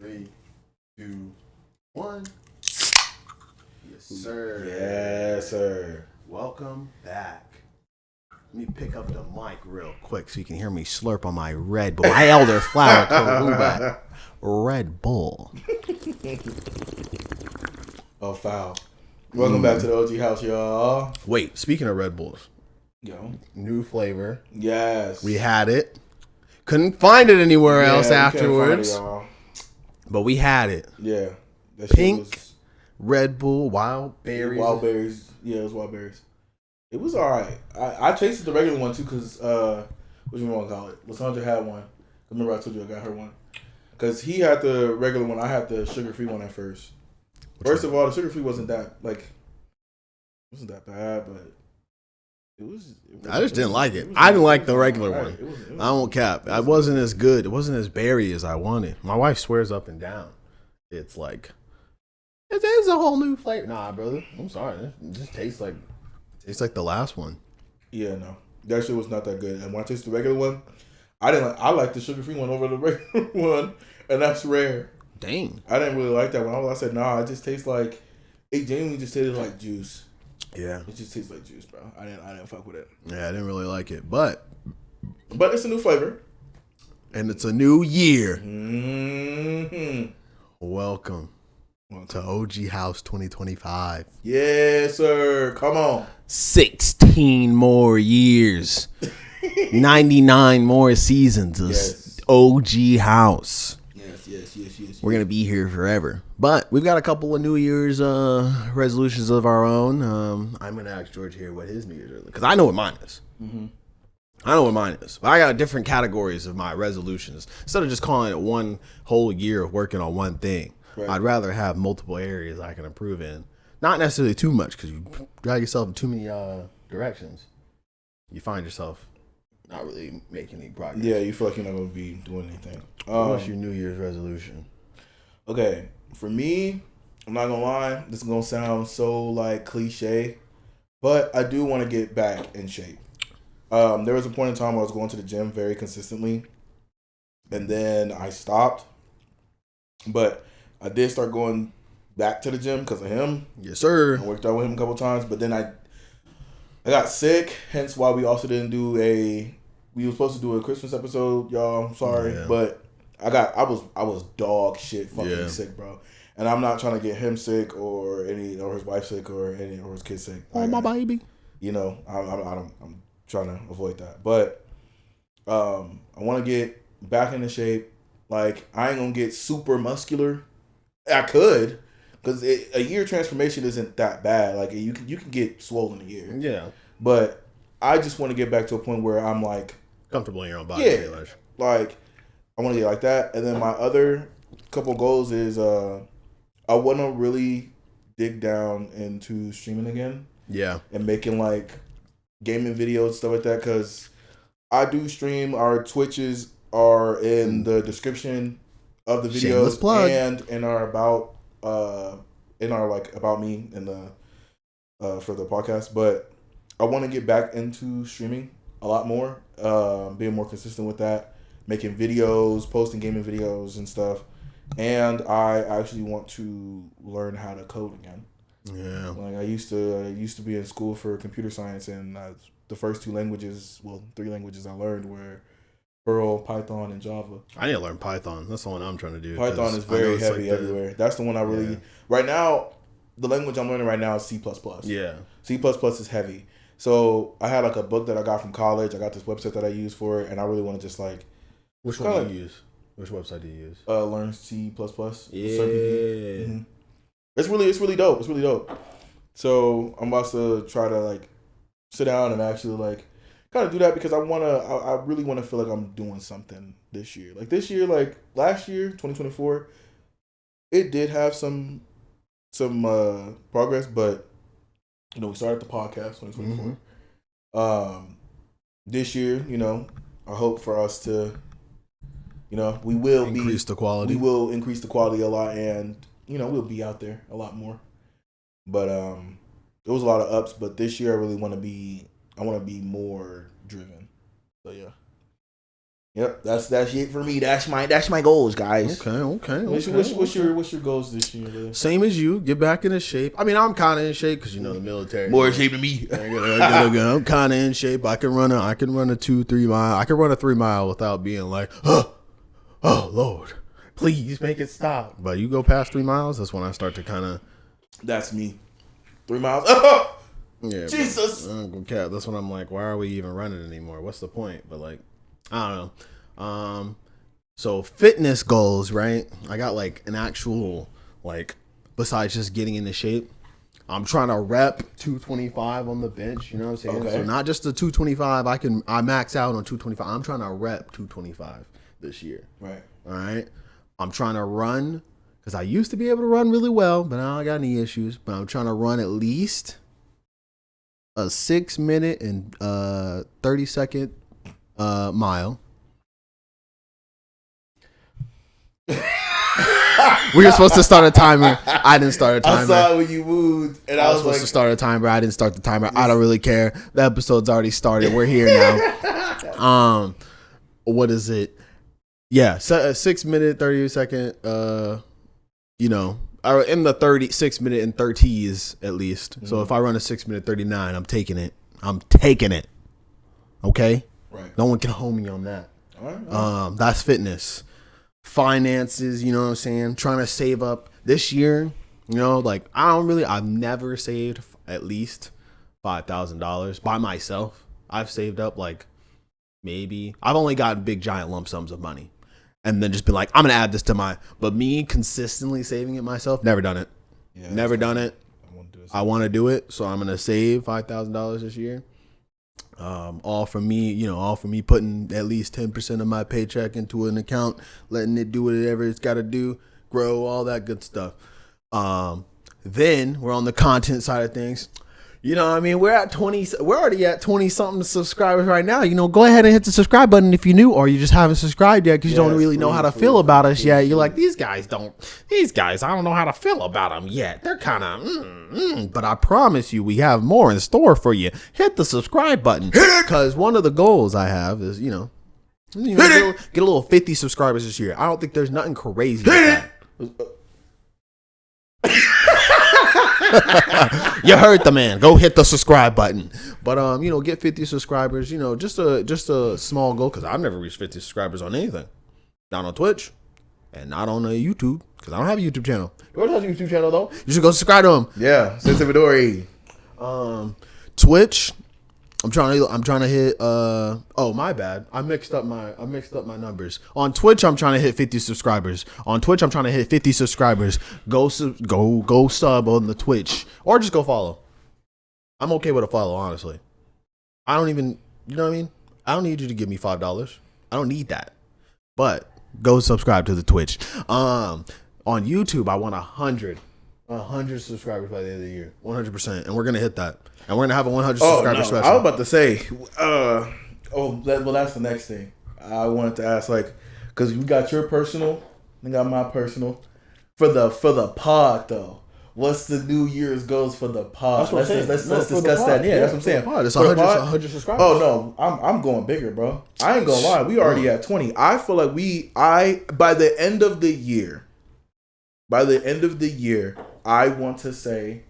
3, 2, 1. Yes, sir. Yes, sir. Welcome back. Let me pick up the mic real quick so you can hear me slurp on my Red Bull. My elderflower Karuba Red Bull. Oh, foul. Welcome back to the OG house, y'all. Wait, speaking of Red Bulls, Yo. new flavor. Yes. We had it. Couldn't find it anywhere else we afterwards. can't find it, y'all. But we had it. Yeah. That Pink shit was Red Bull, wild berries. wild berries. Yeah, it was wild berries. It was alright. I tasted the regular one too because, what do you want to call it? Lysandra had one. Remember I told you I got her one? Because he had the regular one. I had the sugar-free one at first. First of all, the sugar-free wasn't that bad, but it was I just didn't like it. I didn't like the regular right. one. It was I won't cap. It wasn't as good. It wasn't as berry as I wanted. My wife swears up and down. It's like, it's a whole new flavor. Nah, brother. I'm sorry. It just tastes like the last one. Yeah, no. That shit was not that good. And when I tasted the regular one, I like the sugar-free one over the regular one, and that's rare. Dang. I didn't really like that one. I said, nah, it just tastes like, it genuinely just tasted like juice. Yeah. It just tastes like juice, bro. I didn't fuck with it. Yeah, I didn't really like it. But it's a new flavor. And it's a new year. Mm-hmm. Welcome to OG House 2025. Yes, sir. Come on. 16 more years. 99 more seasons of OG House. Yes. We're going to be here forever. But we've got a couple of New Year's resolutions of our own. I'm going to ask George here what his New Year's resolution, because I know what mine is. Mm-hmm. I know what mine is. But I got different categories of my resolutions. Instead of just calling it one whole year of working on one thing, right. I'd rather have multiple areas I can improve in. Not necessarily too much, because you drag yourself in too many directions. You find yourself not really making any progress. Yeah, you feel like you're not going to be doing anything. What's your New Year's resolution? Okay, for me, I'm not going to lie. This is going to sound so, like, cliche. But I do want to get back in shape. There was a point in time where I was going to the gym very consistently. And then I stopped. But I did start going back to the gym because of him. Yes, sir. I worked out with him a couple times. But then I got sick. Hence why we also didn't do we were supposed to do a Christmas episode, y'all. I'm sorry. Yeah. But I was dog shit fucking sick, bro. And I'm not trying to get him sick or his wife sick or his kids sick. Oh, my baby. You know, I'm trying to avoid that. But I want to get back into shape. Like, I ain't gonna get super muscular. I could, because a year transformation isn't that bad. Like, you can get swollen a year. Yeah. But I just want to get back to a point where I'm like comfortable in your own body. Yeah. Like, I want to get like that. And then my other couple goals is I want to really dig down into streaming again. Yeah. And making like gaming videos, stuff like that, because I do stream. Our Twitches are in the description of the videos and in our about me in the for the podcast. But I want to get back into streaming a lot more, being more consistent with that, making videos, posting gaming videos and stuff. And I actually want to learn how to code again. Yeah. Like, I used to be in school for computer science, and the first three languages I learned were Perl, Python, and Java. I need to learn Python. That's the one I'm trying to do. Python is very heavy everywhere. That's the one I really... Yeah. Right now, the language I'm learning right now is C++. Yeah. C++ is heavy. So I had like a book that I got from college. I got this website that I use for it, and I really want to just like... Which one do you use? Which website do you use? Learn C++. Yeah. Mm-hmm. It's really dope. It's really dope. So I'm about to try to like sit down and actually like kind of do that, because I really want to feel like I'm doing something this year. Like this year, like last year, 2024, it did have some progress, but you know, we started the podcast 2024. Mm-hmm. This year, you know, I hope for us to, you know, we will increase the quality. We will increase the quality a lot, and you know, we'll be out there a lot more. But there was a lot of ups, but this year I really want to be more driven. So yeah. Yep, that's it for me. That's my goals, guys. Okay. What's your goals this year? Liz? Same as you. Get back into shape. I mean, I'm kind of in shape because the military. More in shape than me. I'm kind of in shape. I can run a 2-3 mile. I can run a 3 mile without being like, oh Lord, please make it stop. But you go past 3 miles, that's when I start to kind of. That's me. 3 miles. Yeah, Jesus. That's when I'm like, why are we even running anymore? What's the point? But like, I don't know. So fitness goals, right? I got like an actual, like, besides just getting into shape, I'm trying to rep 225 on the bench. You know what I'm saying? Okay. So not just the 225. I max out on 225. I'm trying to rep 225 this year. Right. All right. I'm trying to run because I used to be able to run really well, but now I got knee issues. But I'm trying to run at least a 6 minute and 30-second mile. We were supposed to start a timer. I didn't start a timer. I saw it when you moved, and I was supposed to start a timer. I didn't start the timer. I don't really care. The episode's already started. We're here now. What is it? Yeah, so a 6 minute 30-second. Or in the 36 minute and 30s at least. So if I run a 6 minute 39, I'm taking it. Okay. Right. No one can hold me on that. All right. That's fitness. Finances, you know what I'm saying? Trying to save up this year, like I've never saved at least $5,000 by myself. I've saved up like maybe I've only gotten big giant lump sums of money and then just been like, I'm going to add this to but me consistently saving it myself, never done it. Yeah, never done it. I want to do it. So I'm going to save $5,000 this year. All from me putting at least 10% of my paycheck into an account, letting it do whatever it's got to do, grow, all that good stuff. Then we're on the content side of things. You know what I mean? We're already at 20 something subscribers right now. Go ahead and hit the subscribe button if you're new or you just haven't subscribed yet because you don't really know how to feel about us yet. You're like, these guys, I don't know how to feel about them yet. They're kind of, but I promise you, we have more in store for you. Hit the subscribe button because one of the goals I have is, get a little 50 subscribers this year. I don't think there's nothing crazy with that. You heard the man. Go hit the subscribe button. But get 50 subscribers. Just a small goal because I've never reached 50 subscribers on anything. Not on Twitch and not on YouTube because I don't have a YouTube channel. Yours has a YouTube channel though. You should go subscribe to him. Yeah, Sensividori. Twitch. I'm trying to hit my bad. I mixed up my numbers. On Twitch I'm trying to hit 50 subscribers. On Twitch I'm trying to hit 50 subscribers. Go sub on the Twitch or just go follow. I'm okay with a follow, honestly. I don't even, you know what I mean? I don't need you to give me $5. I don't need that. But go subscribe to the Twitch. On YouTube I want 100 subscribers by the end of the year. 100%. And we're going to hit that. And we're going to have a 100 subscriber special. I was about to say, that's the next thing. I wanted to ask, because we got your personal, we got my personal. For the pod, though, what's the New Year's goals for the pod? Let's discuss that. Yeah, that's what I'm saying. Pod. It's 100 subscribers. Oh, no. I'm going bigger, bro. I ain't going to lie. We already at 20. I feel like by the end of the year, I want to say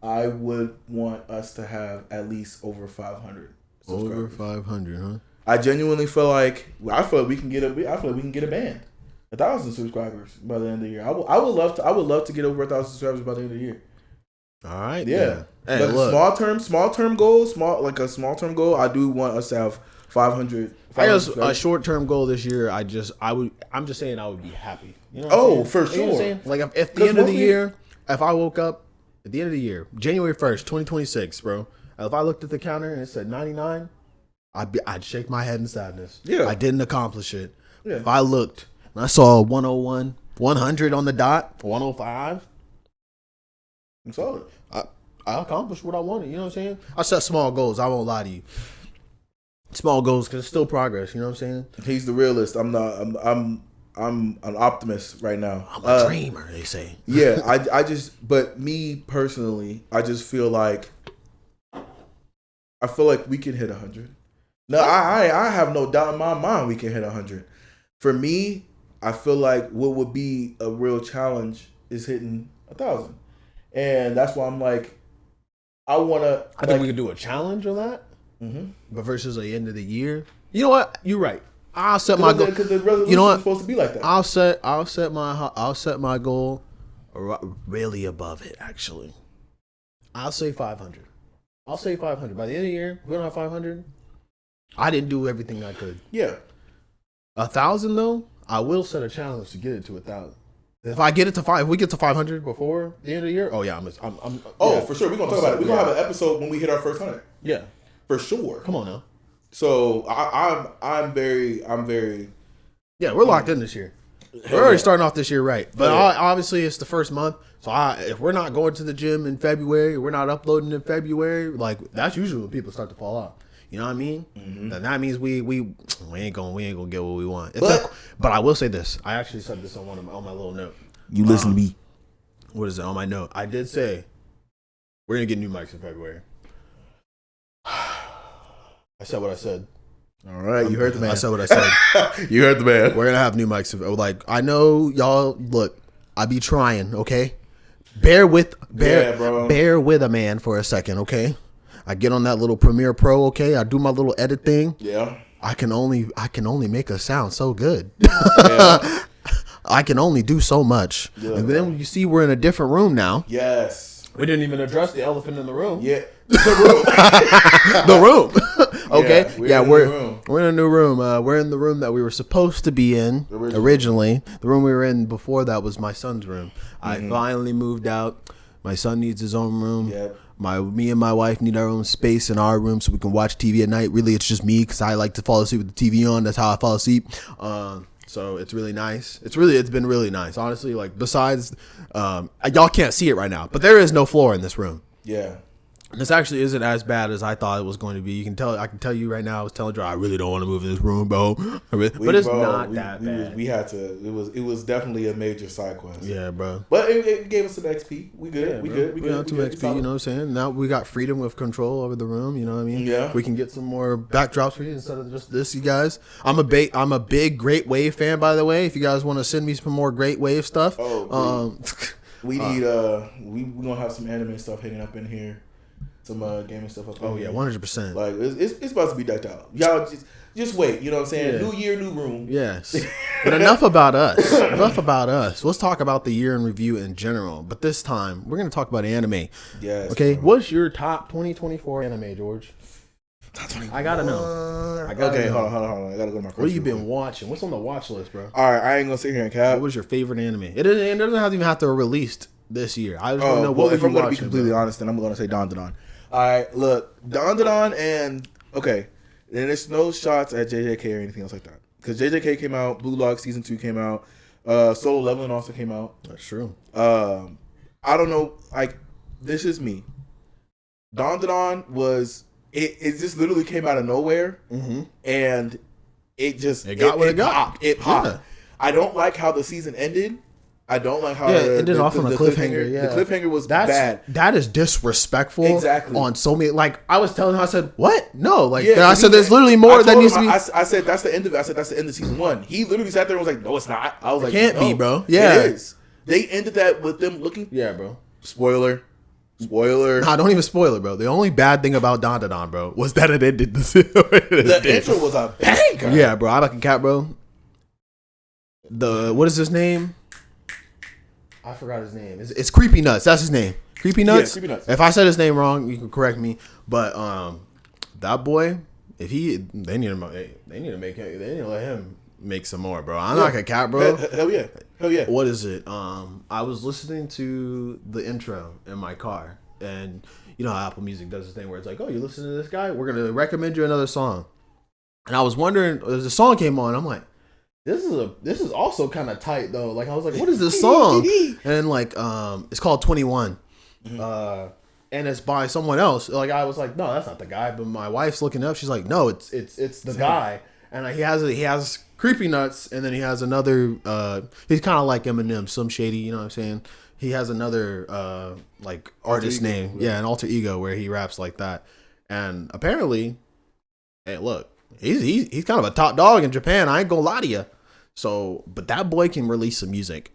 I would want us to have at least over 500 subscribers. Over 500, huh? I genuinely feel like we can get a band. 1,000 subscribers by the end of the year. I would love to get over 1,000 subscribers by the end of the year. All right. Yeah. Hey, but small term goal. I do want us to have 500. I guess a short term goal this year. I'm just saying I would be happy. You know for sure. You know what I'm saying? Like if the end of the year, if I woke up at the end of the year, January 1st, 2026, bro. If I looked at the counter and it said 99, I'd shake my head in sadness. Yeah. I didn't accomplish it. Yeah. If I looked and I saw 101, 100 on the dot, 105, I'm solid. I accomplished what I wanted. You know what I'm saying? I set small goals. I won't lie to you. Small goals because it's still progress. You know what I'm saying? He's the realist. I'm not. I'm an optimist right now. I'm a dreamer, they say. Yeah, but me personally, I just feel like we can hit 100. No, I have no doubt in my mind we can hit 100. For me, I feel like what would be a real challenge is hitting 1,000, and that's why I'm like, I think we could do a challenge on that. Mm-hmm. But versus the end of the year, you know what? You're right. I'll set my goal. Because the resolution you know what? is supposed to be like that. I'll set my goal really above it. Actually, I'll say 500. I'll say 500 by the end of the year. We're gonna have 500. I didn't do everything I could. Yeah. 1,000 though, I will set a challenge to get it to 1,000. If I get it to if we get to 500 before the end of the year, oh yeah, I'm yeah. For sure. We're gonna talk about it. We're gonna have an episode when we hit our first 100. Yeah, for sure. Come on now. So I'm very. Yeah, we're locked in this year. We're already starting off this year right, but obviously it's the first month. So if we're not going to the gym in February, we're not uploading in February. Like that's usually when people start to fall off. You know what I mean? Mm-hmm. Then that means we ain't gonna get what we want. But I will say this. I actually said this on my little note. You listen to me. What is it on my note? I did say we're gonna get new mics in February. I said what I said. All right, you heard the man. I said what I said. You heard the man. We're gonna have new mics. Like I know y'all. Look, I be trying. Okay, bear with a man for a second. Okay, I get on that little Premiere Pro. Okay, I do my little edit thing. Yeah. I can only make us sound so good. Yeah. I can only do so much. Yeah, and then you see we're in a different room now. Yes. We didn't even address the elephant in the room. Yeah. The room. Okay. Yeah, we're in a new room. We're in the room that we were supposed to be in originally. The room we were in before that was my son's room. Mm-hmm. I finally moved out. My son needs his own room. Yep. Me and my wife need our own space in our room so we can watch TV at night. Really, it's just me because I like to fall asleep with the TV on. That's how I fall asleep. So it's really nice. It's been really nice, honestly. Like besides, y'all can't see it right now, but there is no floor in this room. Yeah. This actually isn't as bad as I thought it was going to be. I can tell you right now. I was telling Joe, I really don't want to move in this room, bro. But it's not that bad. We had to. It was definitely a major side quest. Yeah, bro. But it gave us some XP. We good. Yeah, we good. We got some XP. You know what I'm saying? Now we got freedom of control over the room. You know what I mean? Yeah. We can get some more backdrops for you instead of just this, you guys. I'm a big Great Wave fan, by the way. If you guys want to send me some more Great Wave stuff, we need we gonna have some anime stuff hanging up in here. Some gaming stuff up there. Oh yeah, 100%. Like it's about to be decked out. Y'all just wait. You know what I'm saying? Yeah. New year, new room. Yes. But enough about us. Enough about us. Let's talk about the year in review in general. But this time we're gonna talk about anime. Yes. Okay. Bro. What's your top 2024 anime, George? I gotta know. Okay, hold on. I gotta go to my. What have you been watching? What's on the watch list, bro? All right, I ain't gonna sit here and cap. What was your favorite anime? It doesn't even have to be released this year. I just want to know what. If I'm gonna be completely honest, then I'm gonna say Dandadan. All right, look, Dandadan and there's no shots at JJK or anything else like that because JJK came out, Blue Lock season 2 came out, Solo Leveling also came out. That's true. I don't know, like this is me. Dandadan was it just literally came out of nowhere, and it popped. It popped. Yeah. I don't like how the season ended. I don't like how it ended off on a cliffhanger. Yeah, the cliffhanger was bad. That is disrespectful. Exactly. On so many, like I was telling her, I said, "What? No!" Like I said, there's literally more that needs to be. I said that's the end of it. I said that's the end of season 1. He literally sat there and was like, "No, it's not." I was like, "Can't be, bro." Yeah, it is. They ended that with them looking. Yeah, bro. Spoiler. Nah, don't even spoil it, bro. The only bad thing about Dandadan, bro, was that it ended. The intro was a banger. Yeah, bro. I can cap, bro. What is his name? I forgot his name. It's Creepy Nuts. That's his name. Creepy Nuts. Yeah, Creepy Nuts. If I said his name wrong, you can correct me. But that boy, they need to let him make some more, bro. I'm not gonna cap, bro. Hell yeah. What is it? I was listening to the intro in my car, and you know how Apple Music does this thing where it's like, oh, you listen to this guy, we're gonna recommend you another song. And I was wondering, as the song came on, I'm like, this is also kind of tight though. Like I was like, what is this song? And like it's called 21. And it's by someone else. Like I was like, no, that's not the guy. But my wife's looking up. She's like, no, it's the guy. And he has Creepy Nuts, and then he has another. He's kind of like Eminem, some shady. You know what I'm saying? He has another like artist name, an alter ego where he raps like that. And apparently, hey, look, He's kind of a top dog in Japan. I ain't gonna lie to you. So, but that boy can release some music.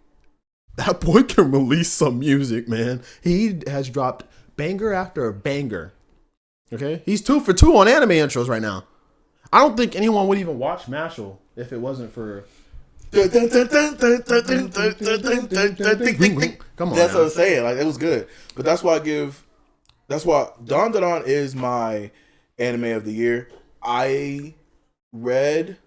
That boy can release some music, man. He has dropped banger after banger. Okay, he's 2 for 2 on anime intros right now. I don't think anyone would even watch Mashal if it wasn't for. Come on, that's what I'm saying. Like, it was good, but that's why Don Don is my anime of the year. I read.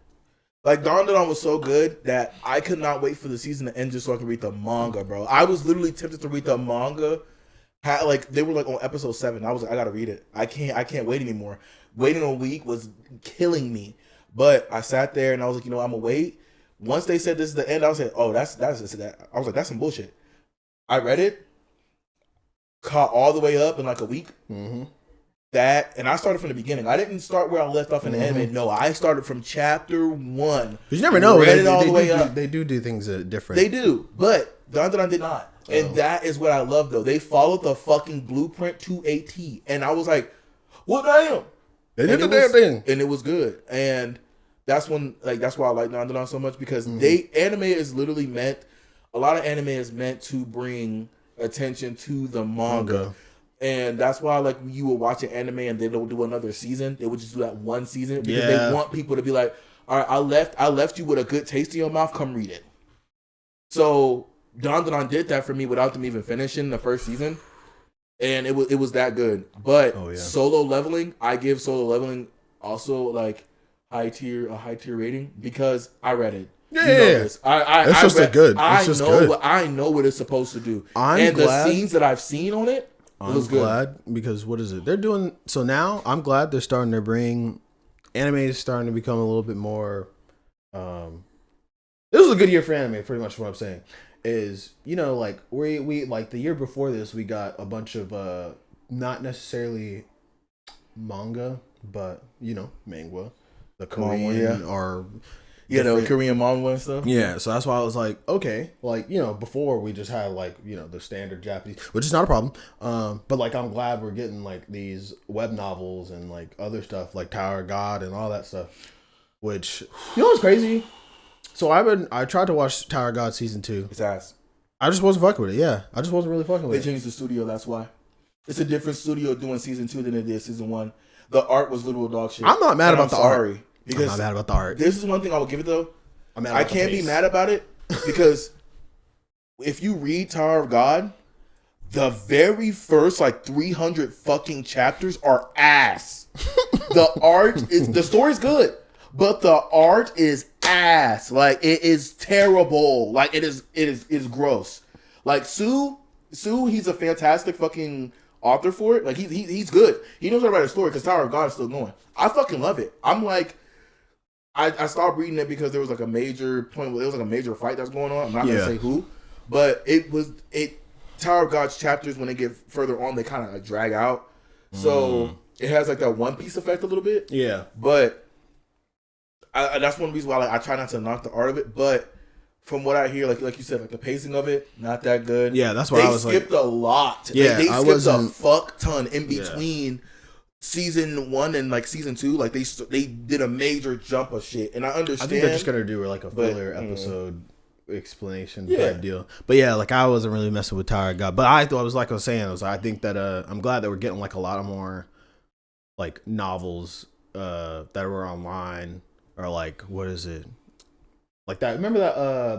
Like, Don Don was so good that I could not wait for the season to end just so I could read the manga, bro. I was literally tempted to read the manga. Like, they were like on episode 7. I was like, I gotta read it. I can't wait anymore. Waiting a week was killing me. But I sat there and I was like, I'm gonna wait. Once they said this is the end, I was like, oh, that's that. I was like, that's some bullshit. I read it, caught all the way up in like a week. Mm-hmm. And I started from the beginning. I didn't start where I left off in the anime. No, I started from chapter 1. You never know. Read it all the way up. They do things different. They do, but Don Don did not. And that is what I love, though. They followed the fucking blueprint to a T. And I was like, well, damn. They did the damn thing. And it was good. And that's why I like Don Don so much, because anime is literally meant, a lot of anime is meant to bring attention to the manga. And that's why, like, you will watch an anime and they don't do another season. They would just do that one season because they want people to be like, all right, I left you with a good taste in your mouth. Come read it. So Don Don did that for me without them even finishing the first season, and it was that good. But Solo Leveling, I give Solo Leveling also like a high tier rating because I read it. Yeah, it's good. I know what it's supposed to do. The scenes that I've seen on it. I'm glad because what is it? They're doing so now. I'm glad they're starting to bring anime is starting to become a little bit more. This was a good year for anime. Pretty much what I'm saying is, like we like the year before this, we got a bunch of not necessarily manga, but manga, the Korean or. The Korean manga and stuff. Yeah, so that's why I was like, okay, like, before we just had like, the standard Japanese, which is not a problem. But like, I'm glad we're getting like these web novels and like other stuff like Tower of God and all that stuff, which, what's crazy? So I tried to watch Tower of God season 2. It's ass. I just wasn't fucking with it. Yeah, I just wasn't really fucking with it. They changed the studio, that's why. It's a different studio doing season 2 than it did season 1. The art was literal dog shit. I'm not mad about the art. Because I'm not mad about the art. This is one thing I will give it though. I can't be mad about it because if you read Tower of God, the very first like 300 fucking chapters are ass. The story's good, but the art is ass. Like, it is terrible. Like, it is gross. Like, Sue, he's a fantastic fucking author for it. Like, he's good. He knows how to write a story because Tower of God is still going. I fucking love it. I'm like, I stopped reading it because there was like a major point where there was like a major fight that's going on. I'm not gonna say who, but Tower of God's chapters, when they get further on, they kind of like drag out. So it has like that One Piece effect a little bit. Yeah, but that's one reason why I try not to knock the art of it. But from what I hear, like you said, like the pacing of it, not that good. Yeah, that's why I was like, they skipped a lot. Yeah, they skipped a fuck ton in between. Season 1 and like season 2, like they did a major jump of shit, and I understand. I think they're just gonna do like a filler episode explanation type deal. But yeah, like I wasn't really messing with Tower of God, but I thought I think that I'm glad that we're getting like a lot of more like novels that were online or like what is it like that? Remember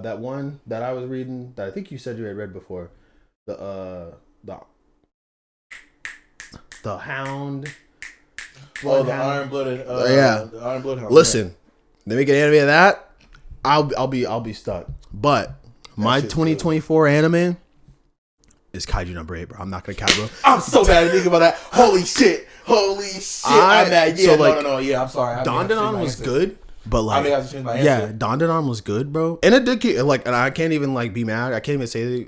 that one that I was reading that I think you said you had read before, the Hound. The Iron-Blooded. The Iron-Blooded Hound. Listen, they make an anime of that. I'll be stuck. But my 2024 anime is Kaiju number 8, bro. I'm not gonna cap, bro. I'm so mad to think about that. Holy shit. I'm mad. Yeah, no. Yeah, I'm sorry. Don Don was good, but like, Don Don was good, bro. And it did keep like, and I can't even like be mad. I can't even say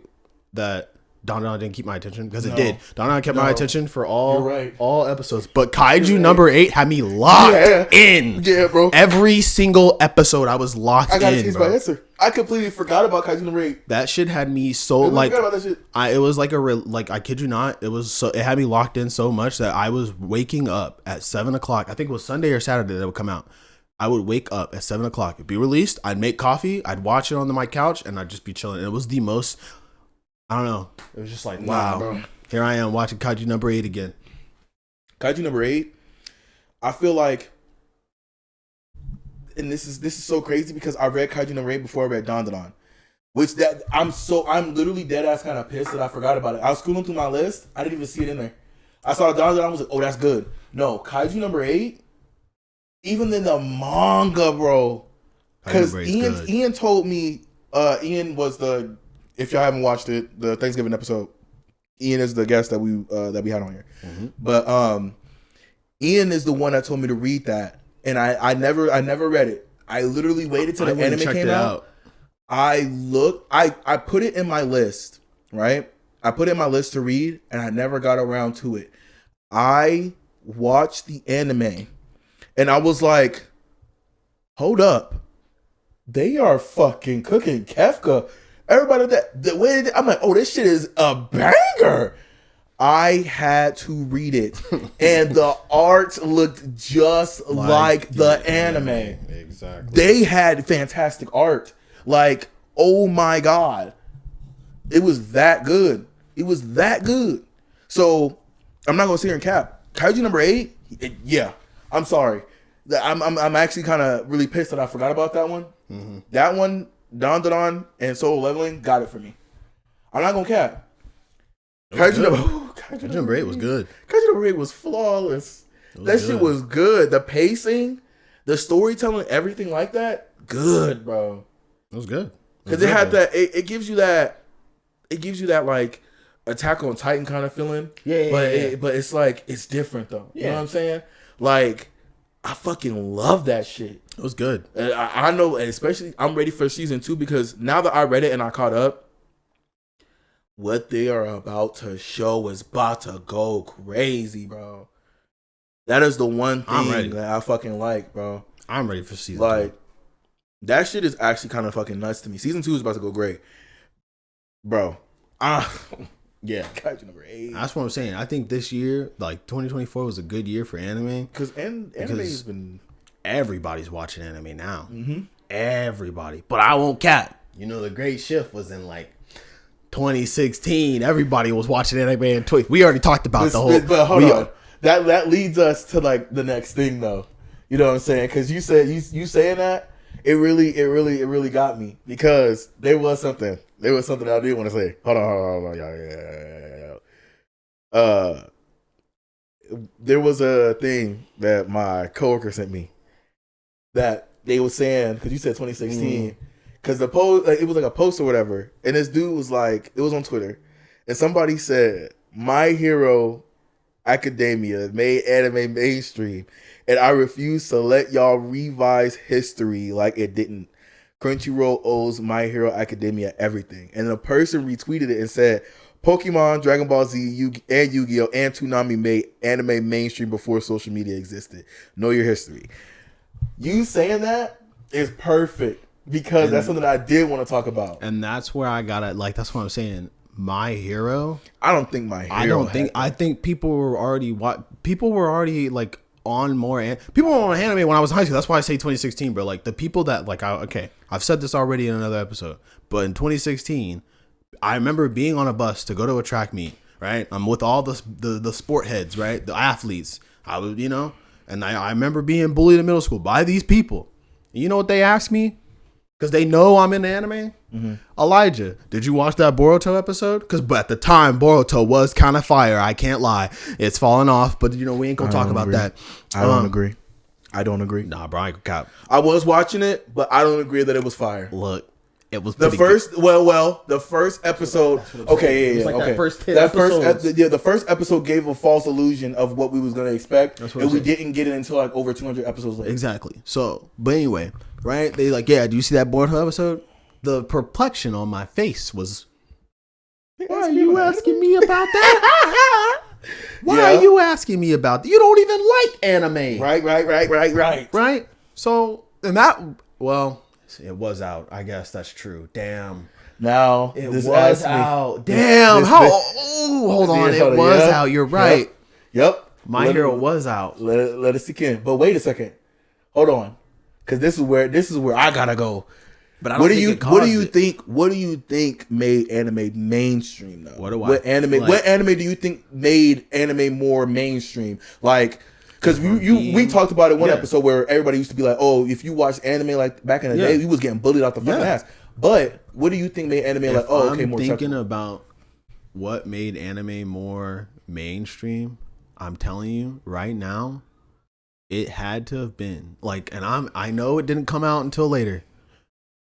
that Don Don didn't keep my attention because it did. Don Don kept my attention for all episodes. But Kaiju number 8 had me locked in. Yeah, bro. Every single episode I was locked in. I gotta change my answer. I completely forgot about Kaiju number 8. That shit had me so like. Forgot about that shit. It was like I kid you not. It was so it had me locked in so much that I was waking up at 7 o'clock. I think it was Sunday or Saturday that would come out. I would wake up at 7 o'clock. It'd be released. I'd make coffee. I'd watch it on my couch, and I'd just be chilling. And it was the most. I don't know. It was just like, wow. Bro. Here I am watching Kaiju number 8 again. Kaiju number 8. I feel like, and this is so crazy because I read Kaiju number 8 before I read Don Don. Which that I'm literally dead ass kind of pissed that I forgot about it. I was scrolling through my list. I didn't even see it in there. I saw Don Don. I was like, oh, that's good. No, Kaiju number 8. Even in the manga, bro. Because Ian told me. Ian was the. If y'all haven't watched it, the Thanksgiving episode. Ian is the guest that we had on here. Mm-hmm. But Ian is the one that told me to read that, and I never read it. I literally waited till the anime came out. I put it in my list, right? I put it in my list to read, and I never got around to it. I watched the anime, and I was like, hold up. They are fucking cooking Kefka. Everybody the way I'm like, oh, this shit is a banger. I had to read it, and the art looked just like the anime. Exactly. They had fantastic art. Like, oh my god, it was that good. It was that good. So I'm not gonna sit here and cap. Kaiju number 8. Yeah, I'm sorry. I'm actually kind of really pissed that I forgot about that one. Mm-hmm. That one, Don Don and Solo Leveling got it for me. I'm not gonna cap. Kaiju number 8 was good. Kaiju number 8 was flawless. Shit was good. The pacing, the storytelling, everything like that, good, bro. It was good. Because it had that. It gives you that. It gives you that like Attack on Titan kind of feeling. Yeah. But it's like it's different though. Yeah. You know what I'm saying? Like I fucking love that shit. It was good. I know, and especially I'm ready for season 2 because now that I read it and I caught up, what they are about to show is about to go crazy, bro. That is the one thing that I fucking like, bro. I'm ready for season 2. That shit is actually kind of fucking nuts to me. Season 2 is about to go great. Bro. Yeah. Kaiju number 8. That's what I'm saying. I think this year, like 2024 was a good year for anime. Because anime has been... Everybody's watching anime now. Mm-hmm. Everybody. But I won't cap. You know, the great shift was in like 2016. Everybody was watching anime and Twitch. We already talked about the whole... But hold on. That leads us to like the next thing though. You know what I'm saying? Because you said you saying that, it really got me because there was something I did want to say. Hold on. Yeah. There was a thing that my coworker sent me that they were saying because you said 2016 because the post it was like a post or whatever, and this dude was like, it was on Twitter, and somebody said My Hero Academia made anime mainstream, and I refuse to let y'all revise history like it didn't. Crunchyroll owes My Hero Academia everything. And the person retweeted it and said, Pokemon, Dragon Ball Z, and Yu-Gi-Oh! And Toonami made anime mainstream before social media existed. Know your history. You saying that is perfect because that's something I did want to talk about. And that's where I got it. Like, that's what I'm saying. My Hero. I don't think My Hero. I think people were already like on more. People were on anime when I was in high school. That's why I say 2016, bro. Like the people that like, I've said this already in another episode, but in 2016, I remember being on a bus to go to a track meet. Right, I'm with all the sport heads, right, the athletes. I was, and I remember being bullied in middle school by these people. And you know what they asked me? Because they know I'm in the anime. Mm-hmm. Elijah, did you watch that Boruto episode? Because at the time, Boruto was kind of fire. I can't lie. It's fallen off, but we ain't gonna talk about that. I don't agree. Nah, bro, I cap. I was watching it, but I don't agree that it was fire. Look, it was the first. Good. Well, the first episode. Okay, yeah, okay. The first episode gave a false illusion of what we was gonna expect, and we didn't get it until like over 200 episodes later. Exactly. So, but anyway, right? They like, yeah. Do you see that Boruto episode? The perplexion on my face was. Why are you asking me about that? Why are you asking me about that? You don't even like anime. Right. So, and that, well, it was out. I guess that's true. Damn. Now, it was out. Damn. Hold on. It was out. You're right. Yep. My Hero was out. Let it sink in. But wait a second. Hold on. because this is where I gotta go. But I don't what do you think made anime mainstream though? What anime do you think made anime more mainstream? Like, because we talked about it one episode where everybody used to be like, oh, if you watched anime like back in the day, we was getting bullied out the fucking ass. But what do you think made anime like? Oh, okay, more thinking about what made anime more mainstream. I'm telling you right now, it had to have been like, and I know it didn't come out until later.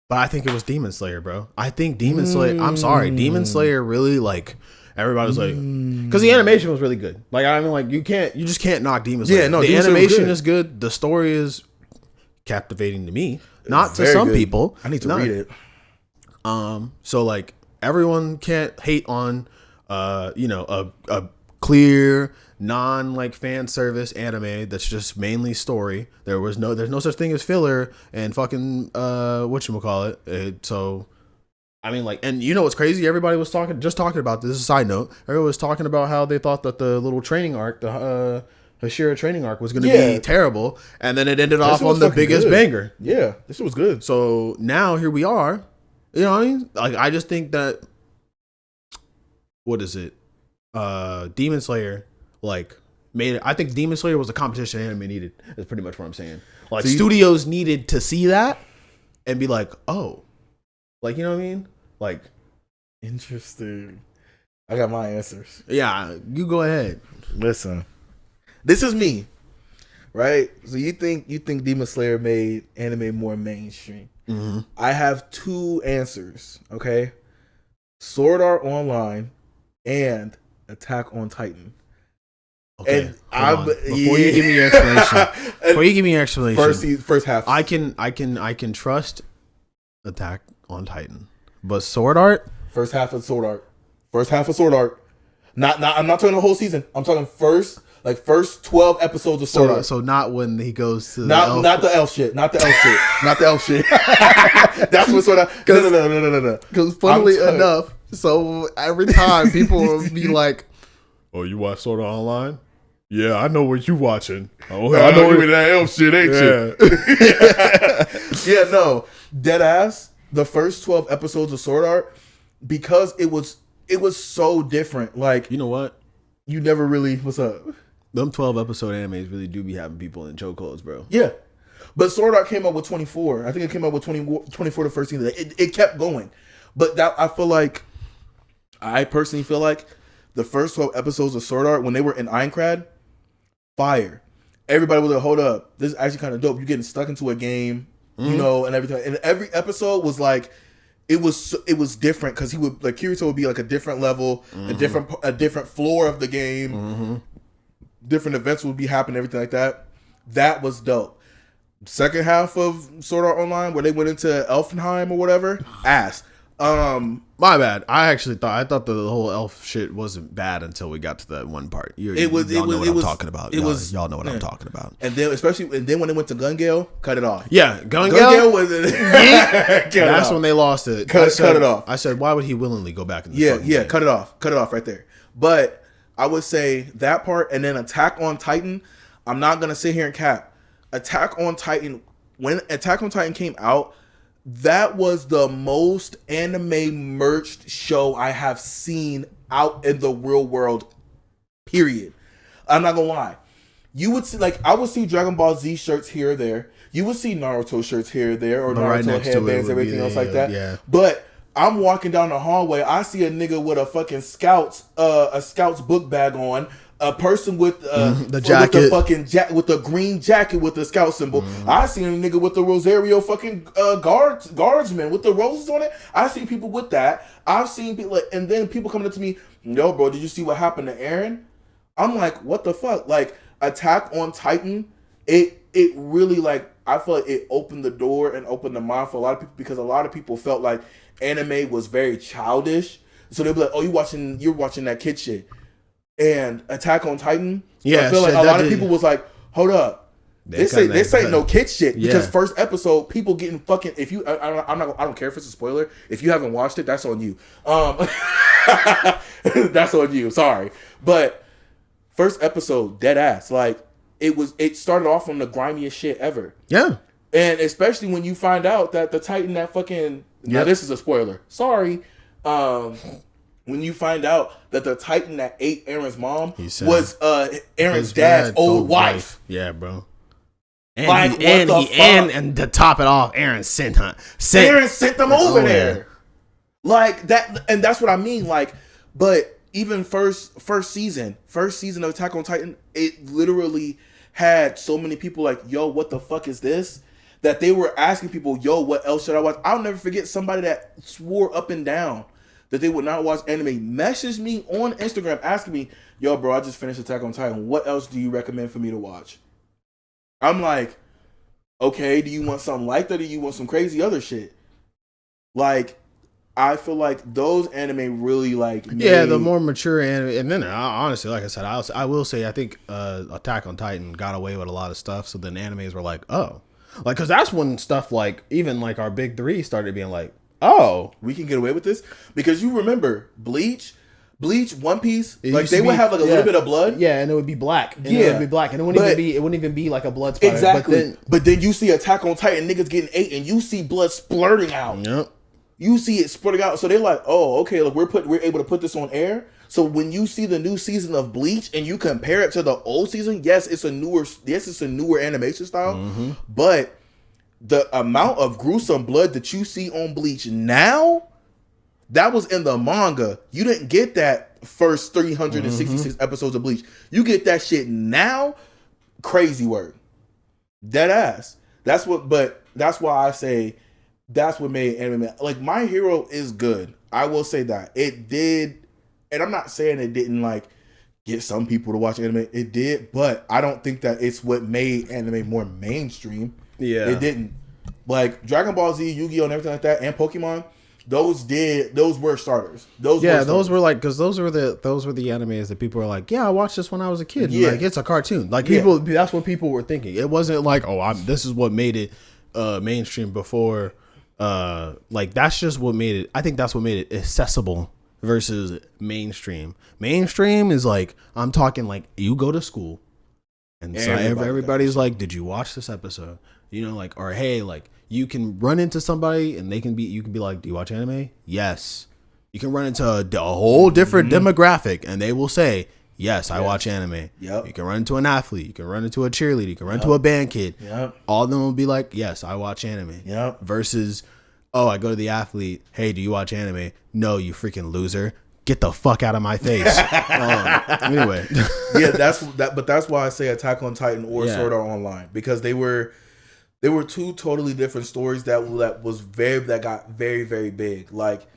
But I think it was Demon Slayer, bro. I think Demon Slayer. I'm sorry, Demon Slayer really like everybody was like, because the animation was really good. Like I mean, like you just can't knock Demon Slayer. Yeah, no, the animation is good. The story is captivating to me, not to some people. I need to read it. So like everyone can't hate on, a clear non like fan service anime that's just mainly story. There's no such thing as filler and fucking whatchamacallit. So I mean like, and you know what's crazy? Everybody was talking about this. Is a side note. Everyone was talking about how they thought that the little training arc, the Hashira training arc was going to be terrible, and then it ended off on the biggest banger. Yeah, this was good. So now here we are. You know what I mean? Like I just think that what is it? Demon Slayer like made it. I think Demon Slayer was the competition anime needed. That's pretty much what I'm saying. Like studios needed to see that and be like, oh, like you know what I mean? Like interesting. I got my answers. Yeah, you go ahead. Listen, this is me, right? So you think Demon Slayer made anime more mainstream? Mm-hmm. I have two answers. Okay, Sword Art Online and Attack on Titan. Okay, and before you give me your explanation, first half, I can trust Attack on Titan, but Sword Art, first half of Sword Art. Not I'm not talking the whole season. I'm talking first 12 episodes of Sword Art. So not when he goes to not the elf shit. That's what Sword Art. No. Because funnily enough, so every time people will be like, "Oh, you watch Sword Art Online? Yeah, I know what you watching. Oh, I know you that elf shit, ain't you?" Yeah, no, dead ass. The first 12 episodes of Sword Art, because it was so different. Like, you know what? You never really. What's up? Them 12 episode animes really do be having people in chokeholds, bro. Yeah, but Sword Art came out with 24. I think it came out with 24 the first season. It kept going, but that I personally feel like the first 12 episodes of Sword Art when they were in Aincrad, fire. Everybody was like, hold up, this is actually kind of dope. You're getting stuck into a game, you know, and everything. And every episode was like, it was different because he would like Kirito would be like a different level, a different floor of the game, different events would be happening, everything like that. That was dope. Second half of Sword Art Online where they went into Elfenheim or whatever, ass. My bad. I thought the whole elf shit wasn't bad until we got to that one part. Y'all know what I'm talking about. Y'all know what I'm talking about. And then when it went to Gun Gale, cut it off. Yeah, Gun Gale was that's when they lost it. Cut it off. I said, why would he willingly go back in the game? Cut it off right there. But I would say that part, and then Attack on Titan. I'm not gonna sit here and cap. Attack on Titan. When Attack on Titan came out, that was the most anime merched show I have seen out in the real world. Period. I'm not gonna lie. You would see, I would see Dragon Ball Z shirts here or there. You would see Naruto shirts here or there, or Naruto headbands, everything else like that. Yeah. But I'm walking down the hallway. I see a nigga with a fucking Scouts book bag on. A person with the jacket, with the green jacket with the Scout symbol. I seen a nigga with the Rosario fucking guardsman with the roses on it. I seen people with that. I've seen people, and then people coming up to me, "Yo, bro, did you see what happened to Aaron?" I'm like, "What the fuck?" Like Attack on Titan, it really I feel like it opened the door and opened the mind for a lot of people, because a lot of people felt like anime was very childish. So they'll be like, "Oh, you're watching that kid shit." And Attack on Titan, I feel like a lot of people was like, "Hold up, this ain't no kid shit." Because first episode, people getting fucking. If you, I don't care if it's a spoiler. If you haven't watched it, that's on you. That's on you. Sorry, but first episode, dead ass. Like it started off on the grimiest shit ever. Yeah. And especially when you find out that the Titan that fucking... Now, this is a spoiler. Sorry. When you find out that the Titan that ate Aaron's mom was Aaron's dad's old wife. Yeah, bro. And and to top it off, Aaron sent them over there. Like that, and that's what I mean. Like, but even first season of Attack on Titan, it literally had so many people like, yo, what the fuck is this? That they were asking people, yo, what else should I watch? I'll never forget somebody that swore up and down that they would not watch anime messaged me on Instagram asking me, yo, bro, I just finished Attack on Titan. What else do you recommend for me to watch? I'm like, okay, do you want something like that or do you want some crazy other shit? Like, I feel like those anime really like the more mature anime. And then honestly, like I said, I will say I think Attack on Titan got away with a lot of stuff. So then animes were like, oh, like, because that's when stuff like even like our big three started being like, oh, we can get away with this. Because you remember Bleach, One Piece, like they would have like a little bit of blood. Yeah, and it would be black. And it would be black. And it wouldn't even be like a blood splatter. Exactly. But then you see Attack on Titan niggas getting ate and you see blood splurting out. Yep. You see it splurting out. So they're like, oh, okay, look, we're able to put this on air. So when you see the new season of Bleach and you compare it to the old season, yes, it's a newer animation style. Mm-hmm. But the amount of gruesome blood that you see on Bleach now, that was in the manga. You didn't get that first 366 episodes of Bleach. You get that shit now. Crazy word. Dead ass. That's why I say that's what made anime. Like, My Hero is good. I will say that. It did, and I'm not saying it didn't like get some people to watch anime. It did, but I don't think that it's what made anime more mainstream. Yeah. It didn't. Like Dragon Ball Z, Yu-Gi-Oh! And everything like that, and Pokemon, those were starters. Those were like, because those were the animes that people were like, yeah, I watched this when I was a kid. Yeah. Like, it's a cartoon. Like, people, that's what people were thinking. It wasn't like, oh, this is what made it mainstream before. Like, that's just what made it. I think that's what made it accessible versus mainstream. Mainstream is like, I'm talking like, you go to school and so everybody's like, did you watch this episode? You know, like, or hey, like, you can run into somebody and you can be like, do you watch anime? Yes. You can run into a whole different demographic and they will say, yes, I watch anime. Yep. You can run into an athlete. You can run into a cheerleader. You can run into a band kid. Yep. All of them will be like, yes, I watch anime. Yep. Versus, oh, I go to the athlete. Hey, do you watch anime? No, you freaking loser. Get the fuck out of my face. Anyway. But that's why I say Attack on Titan or Sword Art Online, because they were two totally different stories that got very, very big. Like,